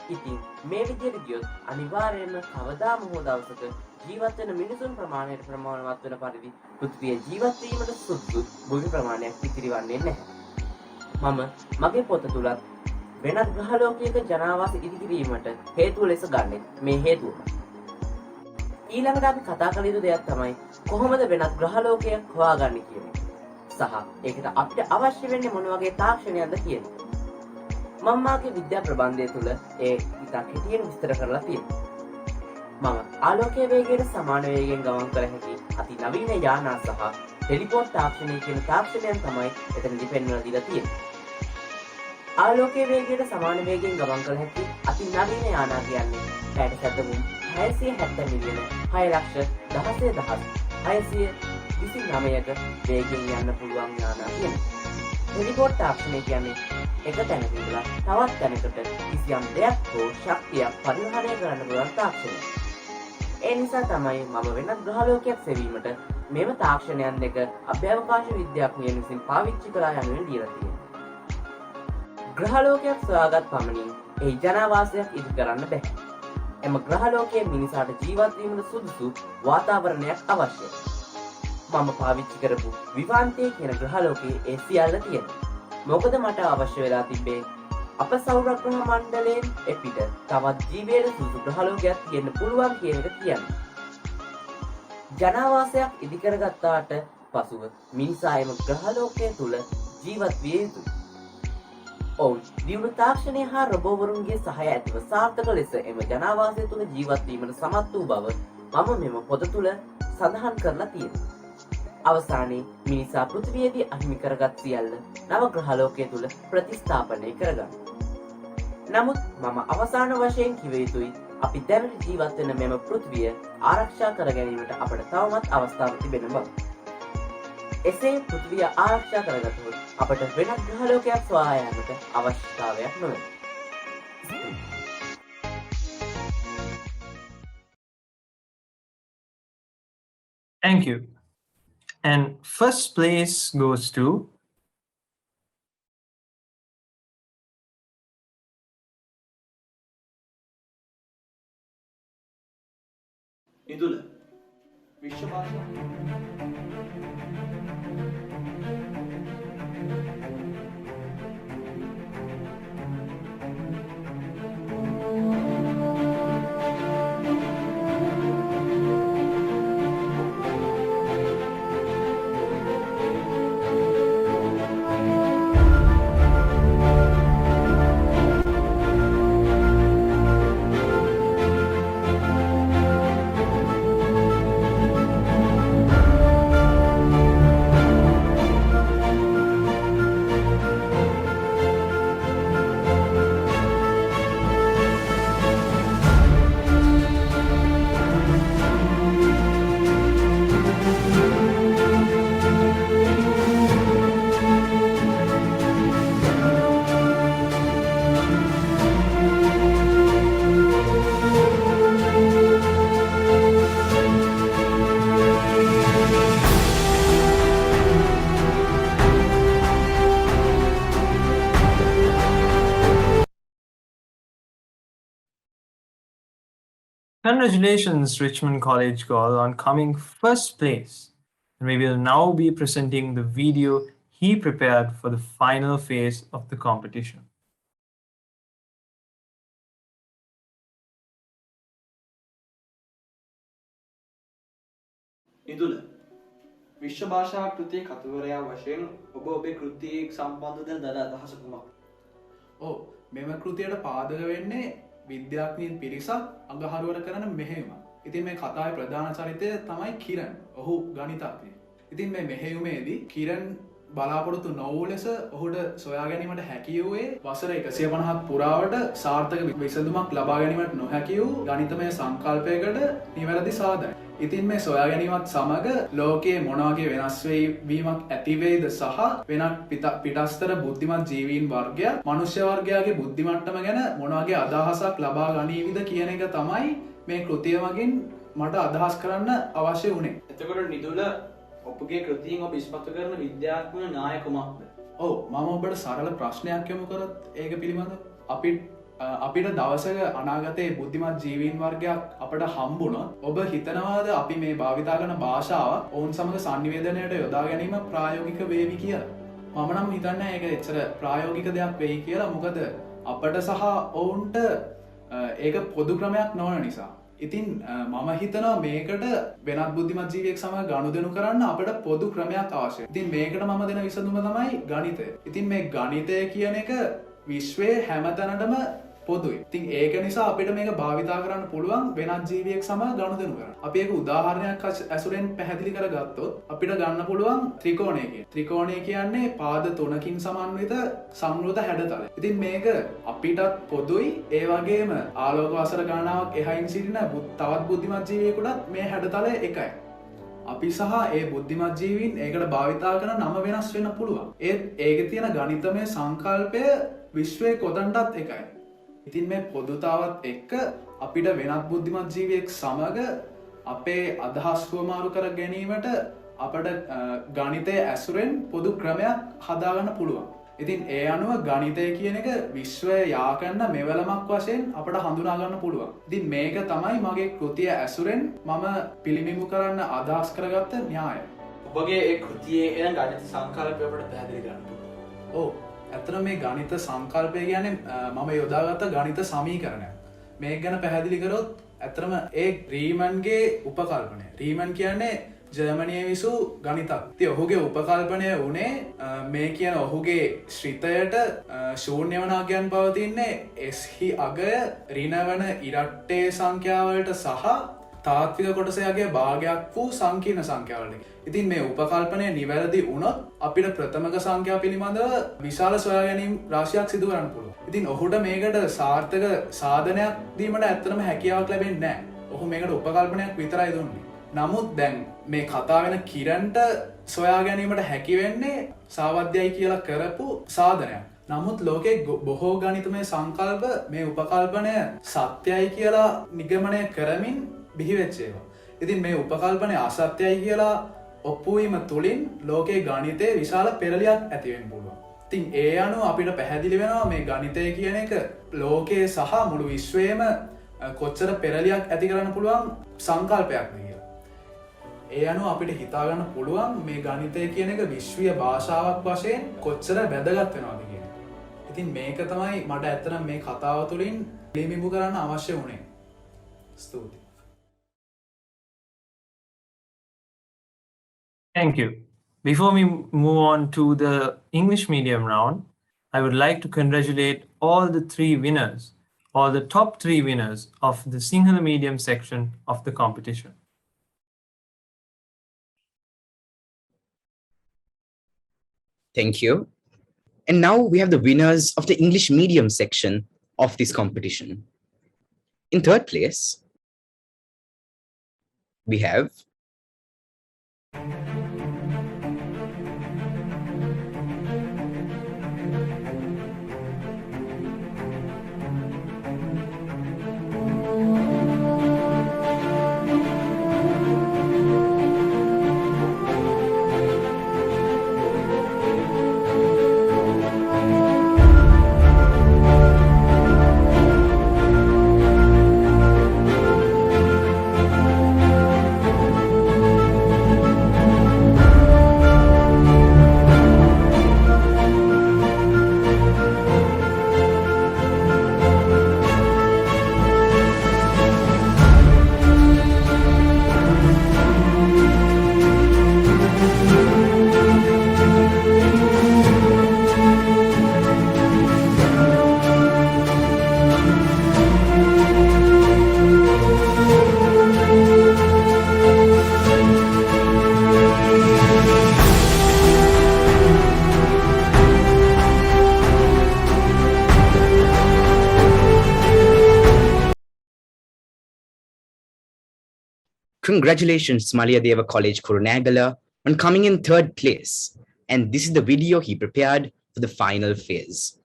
ඉතින් මේ විදිහට ගියොත් අනිවාර්යයෙන්ම කවදාම හෝ දවසක ජීවත් වෙන මිනිසුන් ප්‍රමාණයට ප්‍රමාණවත් වෙන පරිදි පෘථිවිය ජීවත් වීමට සුදුසු භූමි ප්‍රමාණයක් ඉතිරිවන්නේ නැහැ. මම මගේ පොත තුලත් වෙනත් ග්‍රහලෝකයක ජනාවාස ඉදිකිරීමට හේතුව ලෙස ගන්නේ මේ හේතුව. ඊළඟට අපි කතා කළ යුතු දෙයක් තමයි කොහොමද වෙනත් ග්‍රහලෝකයක් හොයාගන්නේ කියන එක. සහ ඒකට අපිට අවශ්‍ය වෙන්නේ මොන වගේ තාක්ෂණයක්ද කියන එක. මම මාගේ විද්‍යා ප්‍රබන්ධය තුළ ඒ ඉතා කෙටියෙන් විස්තර කරලා තියෙනවා. මම ආලෝකයේ වේගයට සමාන වේගයෙන් ගමන් කළ හැකි අති නවීන යානා සහ ටෙලිපෝට් තාක්ෂණය කියන තාක්ෂණයන් තමයි එතනදී පෙන්වලා දීලා තියෙන්නේ. ආලෝකයේ වේගයට සමාන වේගයෙන් ගමන් කළ හැකි අති නවීන යානා කියන්නේ පැයට සැතපුම් 670 මිලියන 6,16,629ක වේගයෙන් යන්න පුළුවන් යානා කියනවා. ටෙලිපෝට් තාක්ෂණය කියන්නේ එක තැනක ඉඳලා තවත් තැනකට කිසියම් දෙයක් හෝ ශක්තියක් පරිවහනය කරන්න පුළුවන් තාක්ෂණයක්. ඒ නිසා තමයි මම වෙනත් ග්‍රහලෝකයක් සෙවීමට මෙම තාක්ෂණයන් දෙක අභ්‍යවකාශ විද්‍යාඥයන් විසින් පාවිච්චි කරලා යනුවෙන් දීලා තියෙනවා. ග්‍රහලෝකයක් සොයාගත් පමණින් එහි ජනාවාසයක් ඉදි කරන්න බැහැ. එම ග්‍රහලෝකයේ මිනිසාට ජීවත් වීමට සුදුසු වාතාවරණයක් අවශ්‍යයි. මම පාවිච්චි කරපු විවාන්තය කියන ග්‍රහලෝකයේ ඒ සියල්ල තියෙනවා. මොකද මට අවශ්‍ය වෙලා තිබේ අප සෞර ග්‍රහ මණ්ඩලයෙන් එපිට තවත් ජීවයට සුසු ග්‍රහලෝකයක් තියෙන්න පුළුවන් කියන එක කියන්නේ. ජනාවාසයක් ඉදිකරගත්තාට පසුව මිනිසා එම ග්‍රහලෝකය තුළ ජීවත් විය යුතුයි. ඔවුන් දියුණු තාක්ෂණය හා රොබෝවරුන්ගේ සහය ඇතිව සාර්ථක ලෙස එම ජනාවාසය තුළ ජීවත් වීමට සමත් වූ බව මම මෙම පොත තුළ සඳහන් කරලා තියෙනවා. අවසානයේ මිනිසා පෘථිවියේදී අහිමි කරගත් සියල්ල නව ග්‍රහලෝකය තුළ ප්‍රතිස්ථාපනය කරගන්න. නමුත් මම අවසාන වශයෙන් කිව යුතුයි අපි දැනට ජීවත් වෙන මෙම පෘථිවිය ආරක්ෂා කර ගැනීමට අපට තවමත් අවස්ථාවක් තිබෙන බව. එසේ පෘථිවිය ආරක්ෂා කරගත්තොත් අපට වෙනත් ග්‍රහලෝකයක් සොයා යාමට අවශ්‍යතාවයක් නොවේ. Thank you. And first place goes to ඉදුල විශ්ව භාෂා Congratulations, Richmond College girl, on coming first place. And we will now be presenting the video he prepared for the final phase of the competition. ඉදුල විශ්ව භාෂා කෘතියේ කතුවරයා වශයෙන් ඔබ ඔබේ කෘතියේ සම්බන්ධ දල අදහස කුමක්ද? ඔව් මෙම කෘතියට පාදක වෙන්නේ විද්‍යාඥයින් පිරිසක් අඟහරුවර කරන මෙහෙයුමක්. ඉතින් මේ කතාවේ ප්‍රධාන චරිතය තමයි කිරන්. ඔහු ගණිතඥයෙක්. ඉතින් මේ මෙහෙයුමේදී කිරන් බලාපොරොත්තු නොවූ ලෙස ඔහුට සොයා ගැනීමට හැකි වූයේ වසර 150ක් පුරාවට සාර්ථක විසඳුමක් ලබා ගැනීමට නොහැකි වූ ගණිතමය සංකල්පයකට නිවැරදි සාධනය. ඉතින් මේ සොයා ගැනීමත් සමග ලෝකයේ මොන වගේ වෙනස් වීමක් ඇතිවේද සහ වෙනත් පිටස්තර බුද්ධිමත් ජීවීන් වර්ගයක් මනුෂ්‍ය වර්ගයාගේ බුද්ධි මට්ටම ගැන මොන වගේ අදහසක් ලබා ගනීවිද කියන එක තමයි මේ කෘතිය මගින් මට අදහස් කරන්න අවශ්‍ය වුණේ. එතකොට නිදුල ඔබගේ කෘතියෙන් ඔබ ඉස්මතු කරන විද්‍යාත්මක න්‍යාය කුමක්ද? ඔව් මම ඔබට සරල ප්‍රශ්නයක් යොමු කරොත් ඒක පිළිබඳව අපිට දවසක අනාගතයේ බුද්ධිමත් ජීවීන් වර්ගයක් අපට හම්බුණොත් ඔබ හිතනවාද අපි මේ භාවිතා කරන භාෂාව ඔවුන් සමග සංනිවේදනයට යොදා ගැනීම ප්‍රායෝගික වේවි කියලා? මම නම් හිතන්නේ ඒක එච්චර ප්‍රායෝගික දෙයක් වෙයි කියලා. මොකද අපට සහ ඔවුන්ට ඒක පොදු ක්‍රමයක් නොවන නිසා. ඉතින් මම හිතනවා මේකට වෙනත් බුද්ධිමත් ජීවියෙක් සමග ගනුදෙනු කරන්න අපට පොදු ක්‍රමයක් අවශ්‍යයි. ඉතින් මේකට මම දෙන විසඳුම තමයි ගණිතය. ඉතින් මේ ගණිතය කියන එක විශ්වයේ හැමතැනටම පොදුයි. ඉතින් ඒක නිසා අපිට මේක භාවිතා කරන්න පුළුවන් වෙනත් ජීවියෙක් සමග ගනුදෙනු කරන්න. අපි ඒක උදාහරණයක් ඇසුරෙන් පැහැදිලි කරගත්තොත් අපිට ගන්න පුළුවන් ත්‍රිකෝණය කියන. ත්‍රිකෝණය කියන්නේ පාද 3කින් සමන්විත සංවෘත හැඩතල. ඉතින් මේක අපිටත් පොදුයි. ඒ වගේම ආලෝක වසර ගණනාවක් එහයින් සිටින තවත් බුද්ධිමත් ජීවියෙකුටත් මේ හැඩතලය එකයි. අපි සහ ඒ බුද්ධිමත් ජීවීන් ඒකට භාවිතා කරන නම වෙනස් වෙන්න පුළුවන්. ඒත් ඒකේ තියෙන ගණිතමය සංකල්පය විශ්වයේ කොතනටත් එකයි. ඉතින් මේ පොදුතාවත් එක්ක අපිට වෙනත් බුද්ධිමත් ජීවියෙක් සමග අපේ අදහස් හුවමාරු කර ගැනීමට අපට ගණිතය ඇසුරෙන් පොදු ක්‍රමයක් හදාගන්න පුළුවන්. ඉතින් ඒ අනුව ගණිතය කියන එක විශ්වය යාකන්න මෙවලමක් වශයෙන් අපට හඳුනාගන්න පුළුවන්. ඉතින් මේක තමයි මගේ කෘතිය ඇසුරෙන් මම පිළිබිඹු කරන්න අදහස් කරගත්ත න්‍යාය. ඔබගේ ඒ කෘතියේ එන ගණිත සංකල්පය අපට පැහැදිලි කරන්න පුළුවන්ද? ඔව්. ඇත්තට මේ ගණිත සංකල්පය කියන්නේ මම යොදාගත්ත ගණිත සමීකරණයක්. මේක ගැන පැහැදිලි කරොත් ඇත්තටම ඒ රීමන්ගේ උපකල්පනය. රීමන් කියන්නේ ජර්මනියේ විසූ ගණිතක්. ඉතින් ඔහුගේ උපකල්පනය වුණේ මේ කියන ඔහුගේ ශ්‍රිතයට ශූන්‍ය වන අගයන් පවතින්නේ එස්හි අගය ඍණ වන ඉරට්ටේ සංඛ්‍යාවලට සහ තාත්වික කොටසයාගේ භාගයක් වූ සංකීර්ණ සංඛ්‍යාවලට. ඉතින් මේ උපකල්පනය නිවැරදි වුණොත් අපිට ප්‍රථමක සංඛ්‍යා පිළිබඳව විශාල සොයා ගැනීම් රාශියක් සිදු කරන්න පුළුවන්. ඉතින් ඔහුට මේකට සාර්ථක සාධනයක් දීමට ඇත්තටම හැකියාවක් ලැබෙන්නේ නැහැ. ඔහු මේකට උපකල්පනයක් විතරයි දුන්නේ. නමුත් දැන් මේ කතා වෙන කිරන්ට සොයා ගැනීමට හැකි වෙන්නේ සාවද්‍යයි කියලා කරපු සාධනයක්. නමුත් ලෝකේ බොහෝ ගණිතමය සංකල්ප මේ උපකල්පනය සත්‍යයි කියලා නිගමනය කරමින් බිහිවෙච්ච ඒවා. ඉතින් මේ උපකල්පනය අසත්‍යයි කියලා ඔප්පුවීම තුළින් ලෝකයේ ගණිතයේ විශාල පෙරලියක් ඇති වෙන්න පුළුවන්. ඉතින් ඒ අනුව අපිට පැහැදිලි වෙනවා මේ ගණිතය කියන එක ලෝකයේ සහ මුළු විශ්වයේම කොච්චර පෙරලියක් ඇති කරන්න පුළුවන් සංකල්පයක්ද කියලා. ඒ අනුව අපිට හිතා ගන්න පුළුවන් මේ ගණිතය කියන එක විශ්වීය භාෂාවක් වශයෙන් කොච්චර වැදගත් වෙනවද කියන එක. ඉතින් මේක තමයි මට ඇත්තටම මේ කතාව තුළින් ලිමිබු කරන්න අවශ්‍ය වුණේ. ස්තුතියි. Thank you. Before we move on to the English medium round, I would like to congratulate all the three winners, or the top three winners of the Sinhala medium section of the competition. Thank you. And now we have the winners of the English medium section of this competition. In third place, we have Congratulations, Maliyadeva College, Kurunegala, on coming in third place. And this is the video he prepared for the final phase.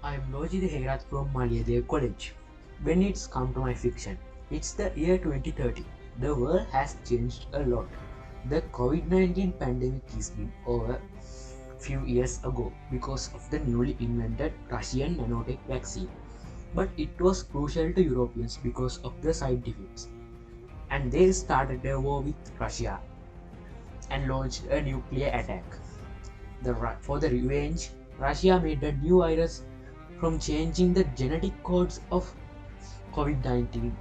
I am Lojit Herath from Maliyadeva College. When it's come to my fiction, it's the year 2030. The world has changed a lot. The COVID-19 pandemic is been over few years ago because of the newly invented Russian nanotech vaccine. But it was crucial to Europeans because of the side effects. And they started a war with Russia and launched a nuclear attack. For the revenge, Russia made a new virus from changing the genetic codes of COVID-19,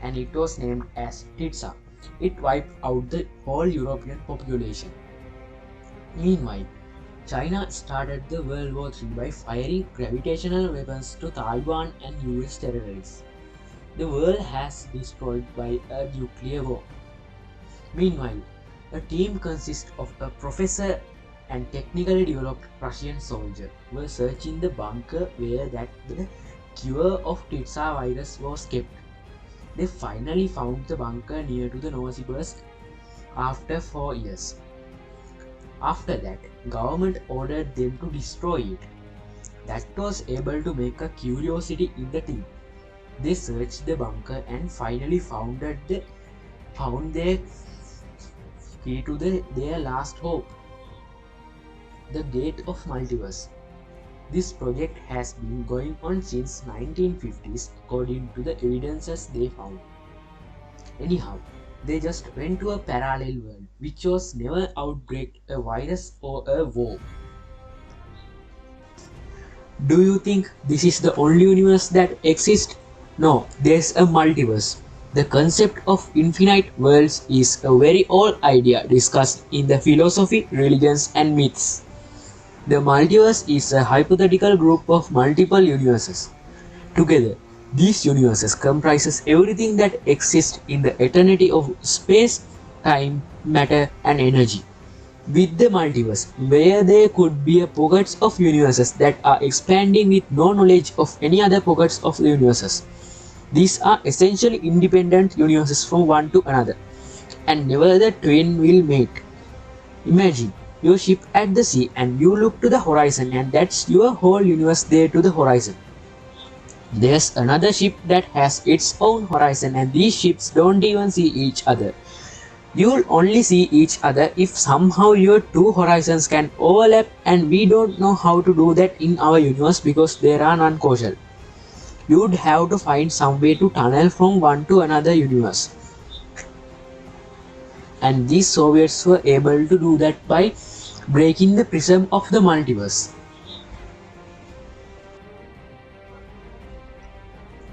and it was named as TITSA. It wiped out the whole European population. Meanwhile, China started the World War III by firing gravitational weapons to Taiwan and US territories. The world has destroyed by a nuclear war. Meanwhile, a team consists of a professor and technically developed Russian soldier were searching the bunker where the cure of TITSA virus was kept. They finally found the bunker near to the Novosibirsk after 4 years. After that, government ordered them to destroy it. That was able to make a curiosity in the team. They searched the bunker and finally found their key to their last hope, the Gate of Multiverse. This project has been going on since 1950s according to the evidences they found. Anyhow, they just went to a parallel world which was never outbreak a virus or a war. Do you think this is the only universe that exists? No, there's a multiverse. The concept of infinite worlds is a very old idea discussed in the philosophy, religions, and myths. The multiverse is a hypothetical group of multiple universes. Together, these universes comprises everything that exists in the eternity of space, time, matter, and energy. With the multiverse, where there could be a pockets of universes that are expanding with no knowledge of any other pockets of the universes. These are essentially independent universes from one to another, and never the twain will meet. Imagine your ship at the sea and you look to the horizon, and that's your whole universe there to the horizon. There's another ship that has its own horizon, and these ships don't even see each other. You'll only see each other if somehow your two horizons can overlap, and we don't know how to do that in our universe because there are none causal. You'd have to find some way to tunnel from one to another universe. And these Soviets were able to do that by breaking the prism of the multiverse.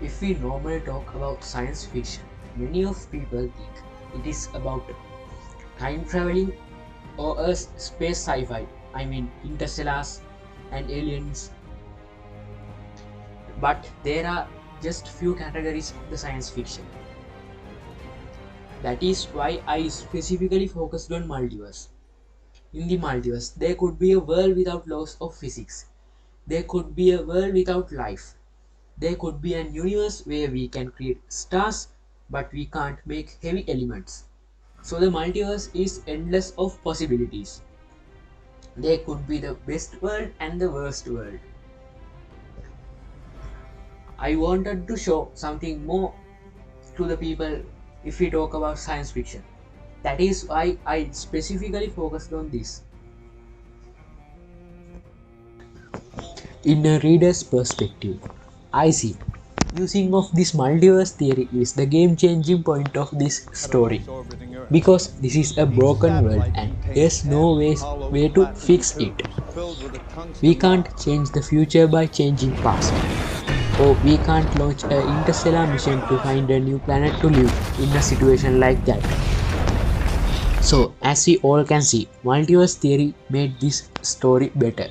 If we normally talk about science fiction, many of people think it is about time traveling or a space sci-fi. I mean interstellars and aliens. But there are just few categories of the science fiction. That is why I specifically focused on multiverse. In the multiverse, there could be a world without laws of physics. There could be a world without life. There could be an universe where we can create stars, but we can't make heavy elements. So the multiverse is endless of possibilities. There could be the best world and the worst world. I wanted to show something more to the people if we talk about science fiction. That is why I specifically focused on this. In a reader's perspective, I see using of this multiverse theory is the game-changing point of this story, because this is a broken world and there's no way to fix it. We can't change the future by changing past, or we can't launch an interstellar mission to find a new planet to live in a situation like that. So, as we all can see, multiverse theory made this story better.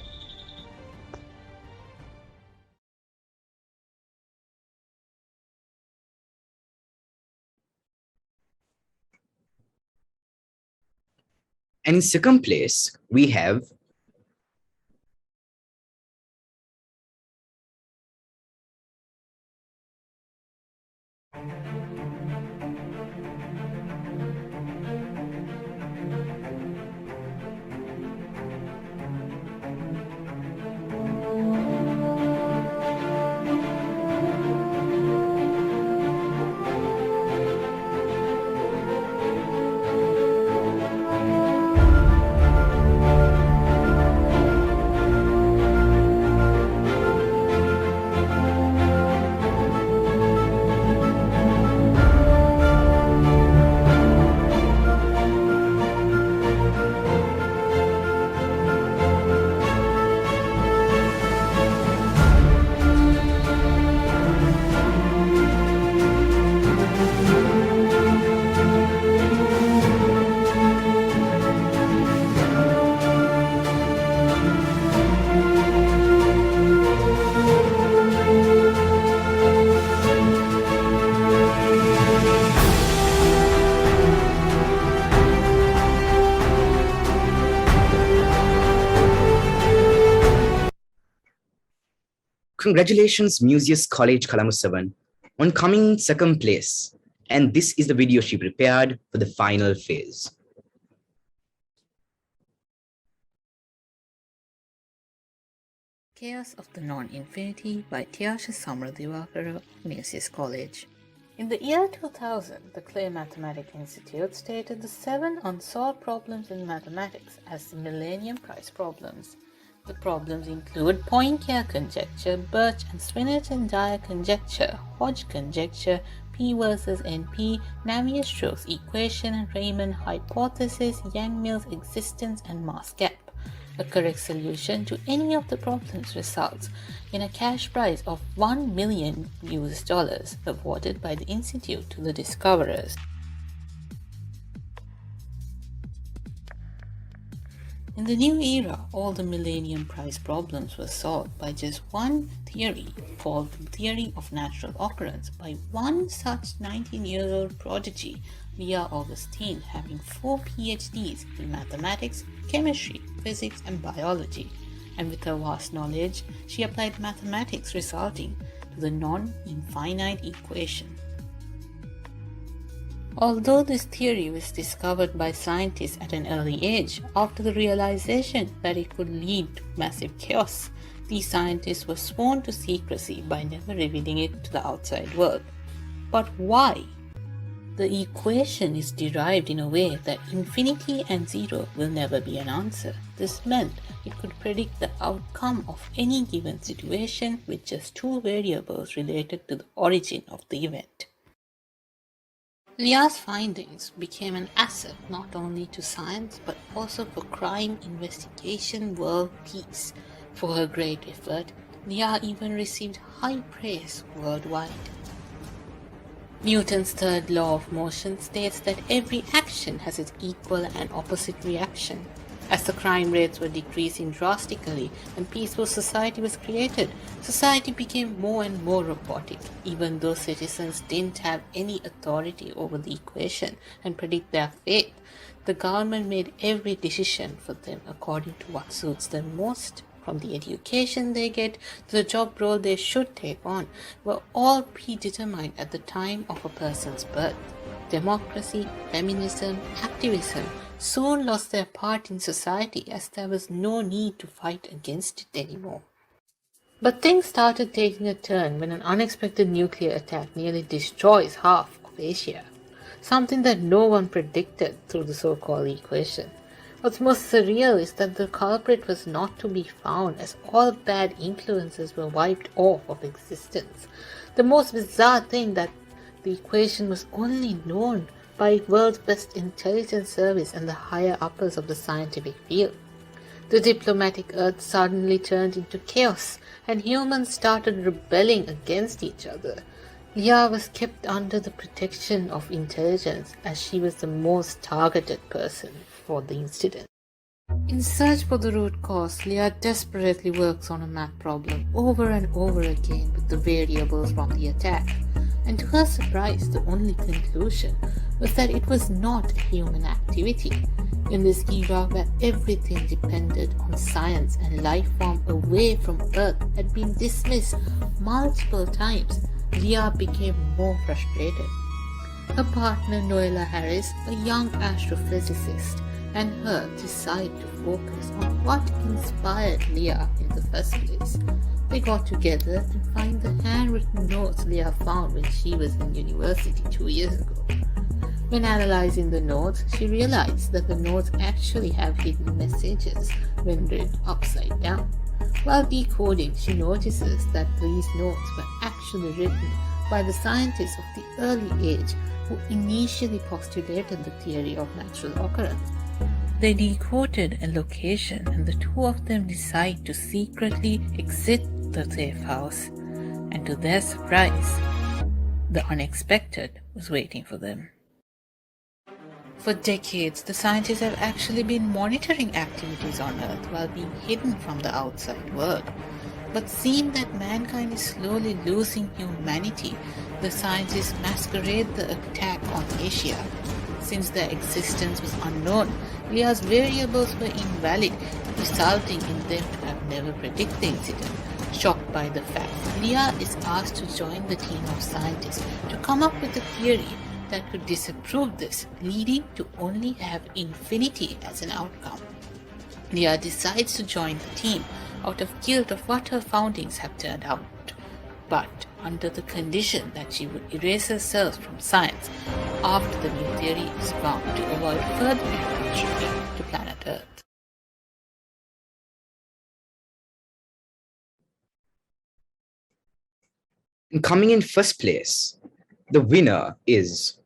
And in second place, we have congratulations Museus College Kalamusavan on coming in second place. And this is the video she prepared for the final phase. Chaos of the Non-Infinity by Tyasha Samradivakara, Museus College. In the year 2000, the Clay Mathematics Institute stated the 7 unsolved problems in mathematics as the Millennium Prize problems. The problems include Poincare conjecture, Birch and Swinnerton Dyer conjecture, Hodge conjecture, P versus NP, Navier-Stokes equation, and Riemann hypothesis, Yang-Mills existence, and mass gap. A correct solution to any of the problems results in a cash prize of $1 million awarded by the Institute to the discoverers. In the new era, all the Millennium Prize problems were solved by just one theory, called the theory of natural occurrence, by one such 19-year-old prodigy, Leah Augustine, having 4 PhDs in mathematics, chemistry, physics, and biology. And with her vast knowledge, she applied mathematics resulting to the non-infinite equation. Although this theory was discovered by scientists at an early age, after the realization that it could lead to massive chaos, these scientists were sworn to secrecy by never revealing it to the outside world. But why? The equation is derived in a way that infinity and zero will never be an answer. This meant it could predict the outcome of any given situation with just 2 variables related to the origin of the event. Leah's findings became an asset not only to science but also for crime investigation world peace. For her great effort, Leah even received high praise worldwide. Newton's third law of motion states that every action has its equal and opposite reaction. As the crime rates were decreasing drastically and peaceful society was created, society became more and more robotic. Even though citizens didn't have any authority over the equation and predict their fate, the government made every decision for them according to what suits them most. From the education they get to the job role they should take on, were all predetermined at the time of a person's birth. Democracy, feminism, activism soon lost their part in society as there was no need to fight against it anymore. But things started taking a turn when an unexpected nuclear attack nearly destroys half of Asia, something that no one predicted through the so-called equation. What's most surreal is that the culprit was not to be found, as all bad influences were wiped off of existence. The most bizarre thing that the equation was only known by world's best intelligence service and the higher uppers of the scientific field. The diplomatic earth suddenly turned into chaos, and humans started rebelling against each other. Leah was kept under the protection of intelligence, as she was the most targeted person for the incident. In search for the root cause, Leah desperately works on a math problem over and over again with the variables from the attack. And to her surprise, the only conclusion was that it was not a human activity. In this era where everything depended on science and life form away from Earth had been dismissed multiple times, Leah became more frustrated. Her partner Noella Harris, a young astrophysicist, and her decide to focus on what inspired Leah in the first place. They got together and find the handwritten notes Leah found when she was in university 2 years ago. When analyzing the notes, she realized that the notes actually have hidden messages when read upside down. While decoding, she notices that these notes were actually written by the scientists of the early age who initially postulated the theory of natural occurrence. They decoded a location, and the two of them decide to secretly exit the safe house. And to their surprise, the unexpected was waiting for them. For decades, the scientists have actually been monitoring activities on Earth while being hidden from the outside world. But seeing that mankind is slowly losing humanity, the scientists masquerade the attack on Asia. Since their existence was unknown, Leah's variables were invalid, resulting in them to have never predicted the incident. Shocked by the fact, Leah is asked to join the team of scientists to come up with a theory that could disprove this, leading to only have infinity as an outcome. Leah decides to join the team out of guilt of what her foundings have turned out, but under the condition that she would erase herself from science after the new theory is found to avoid further catastrophe to planet Earth. And coming in first place, The winner is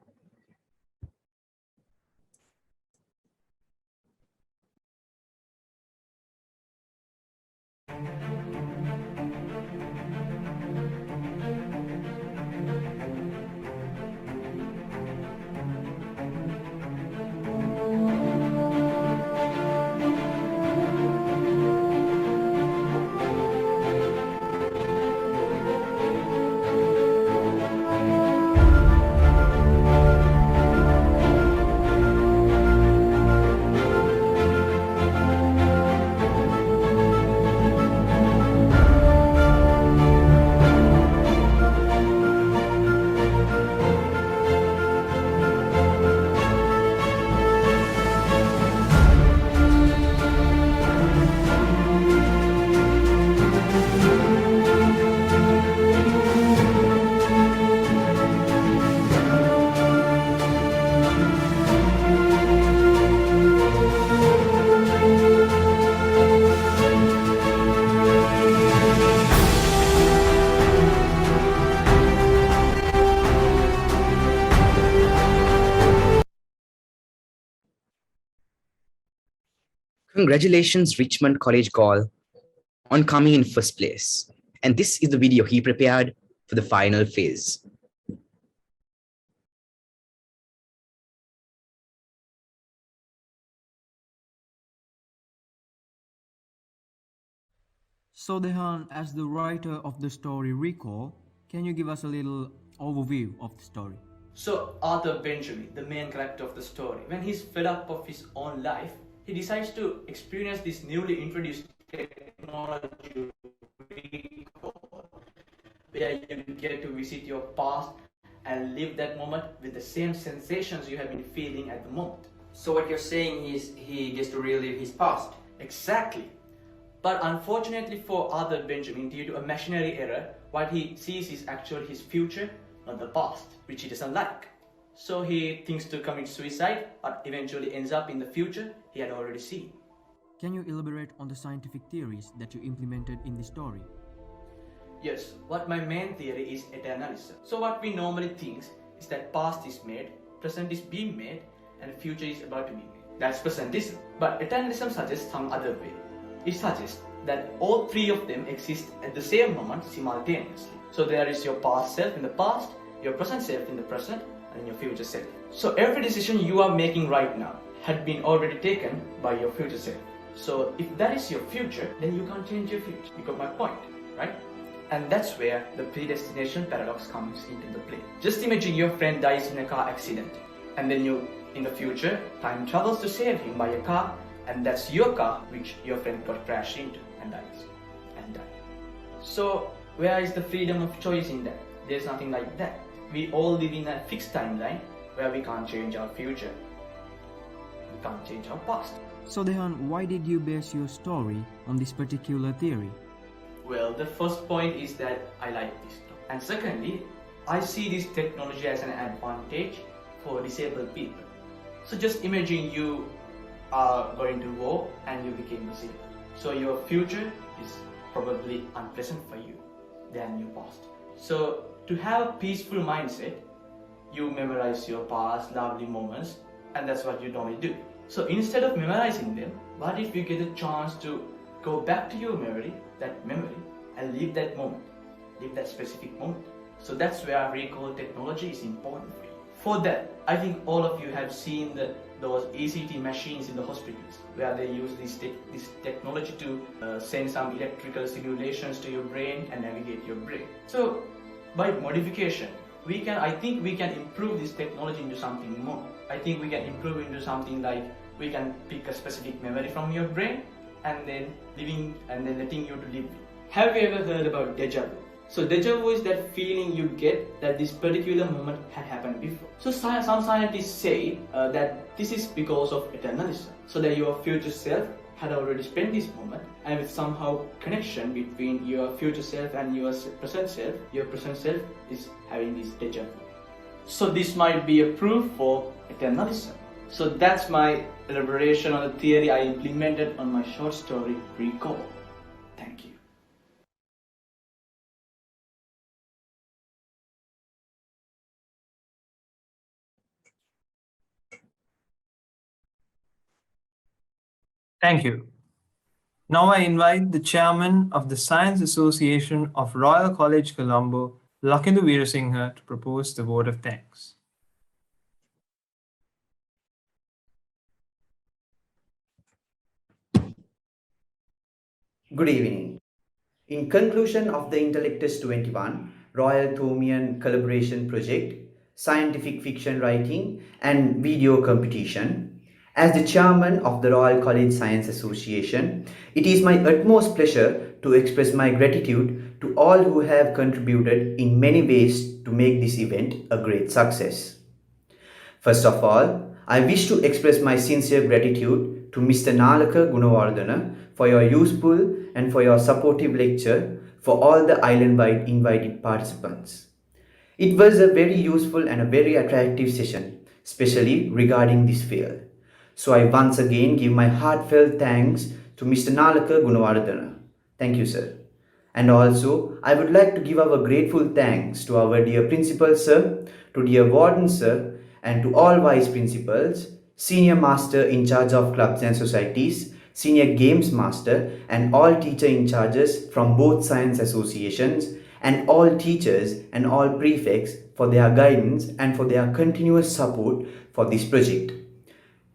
Congratulations, Richmond College Gall, on coming in first place. And this is the video he prepared for the final phase. So Dehan, as the writer of the story Recall, can you give us a little overview of the story? So Arthur Benjamin, the main character of the story, when he's fed up of his own life, he decides to experience this newly introduced technology recall, where you get to visit your past and live that moment with the same sensations you have been feeling at the moment. So what you're saying is he gets to relive his past? Exactly. But unfortunately for Arthur Benjamin, due to a machinery error, what he sees is actually his future, not the past, which he doesn't like. So he thinks to commit suicide, but eventually ends up in the future he had already seen. Can you elaborate on the scientific theories that you implemented in the story? Yes, what my main theory is eternalism. So what we normally think is that past is made, present is being made, and future is about to be made. That's presentism. But eternalism suggests some other way. It suggests that all three of them exist at the same moment simultaneously. So there is your past self in the past, your present self in the present, and your future self. So every decision you are making right now had been already taken by your future self. So if that is your future, then you can't change your future. You got my point, right? And that's where the predestination paradox comes into the play. Just imagine your friend dies in a car accident, and then you, in the future, time travels to save him by a car, and that's your car which your friend got crashed into and dies and died. So where is the freedom of choice in that? There's nothing like that. We all live in a fixed timeline where we can't change our future. We can't change our past. So Dehan, why did you base your story on this particular theory? Well, the first point is that I like this. And secondly, I see this technology as an advantage for disabled people. So just imagine you are going to war and you became disabled. So your future is probably unpleasant for you than your past. So to have a peaceful mindset, you memorize your past lovely moments, and that's what you normally do. So instead of memorizing them, what if you get a chance to go back to your memory, and live that moment, live that specific moment. So that's where recall technology is important for you. For that, I think all of you have seen those ECT machines in the hospitals, where they use this technology to send some electrical simulations to your brain and navigate your brain. So by modification, I think we can improve this technology into something more. I think we can improve into something like we can pick a specific memory from your brain and then letting you to live. Have you ever heard about deja vu? So deja vu is that feeling you get that this particular moment had happened before. So some scientists say that this is because of eternalism. So that your future self had already spent this moment, and with somehow connection between your future self and your present self is having this deja vu. So this might be a proof for eternalism. So that's my elaboration on the theory I implemented on my short story Recall. Thank you. Thank you. Now I invite the chairman of the Science Association of Royal College Colombo, Lakindu Veerasinghe, to propose the vote of thanks. Good evening. In conclusion of the Intellectus 21 Royal Thomaian Collaboration Project, Scientific Fiction Writing and Video Competition, as the chairman of the Royal College Science Association, it is my utmost pleasure to express my gratitude to all who have contributed in many ways to make this event a great success. First of all, I wish to express my sincere gratitude to Mr. Nalaka Gunawardene for your useful and for your supportive lecture for all the island-wide invited participants. It was a very useful and a very attractive session, especially regarding this field. So I once again give my heartfelt thanks to Mr. Nalaka Gunawardene. Thank you, sir. And also, I would like to give our grateful thanks to our dear principal sir, to dear warden sir, and to all vice principals, senior master in charge of clubs and societies, senior games master, and all teacher in charges from both science associations, and all teachers and all prefects for their guidance and for their continuous support for this project.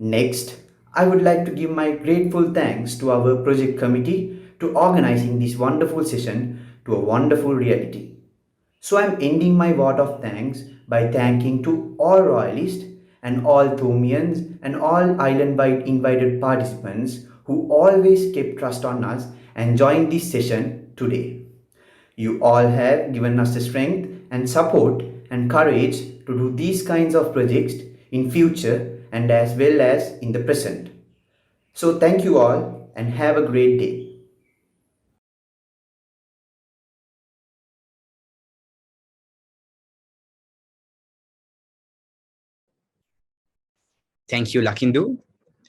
Next, I would like to give my grateful thanks to our project committee to organizing this wonderful session to a wonderful reality. So I am ending my vote of thanks by thanking to all royalists and all Thomaians and all island-wide invited participants who always kept trust on us and joined this session today. You all have given us the strength and support and courage to do these kinds of projects in future and as well as in the present. So thank you all and have a great day. Thank you, Lakindu.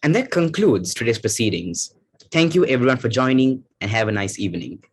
And that concludes today's proceedings. Thank you everyone for joining and have a nice evening.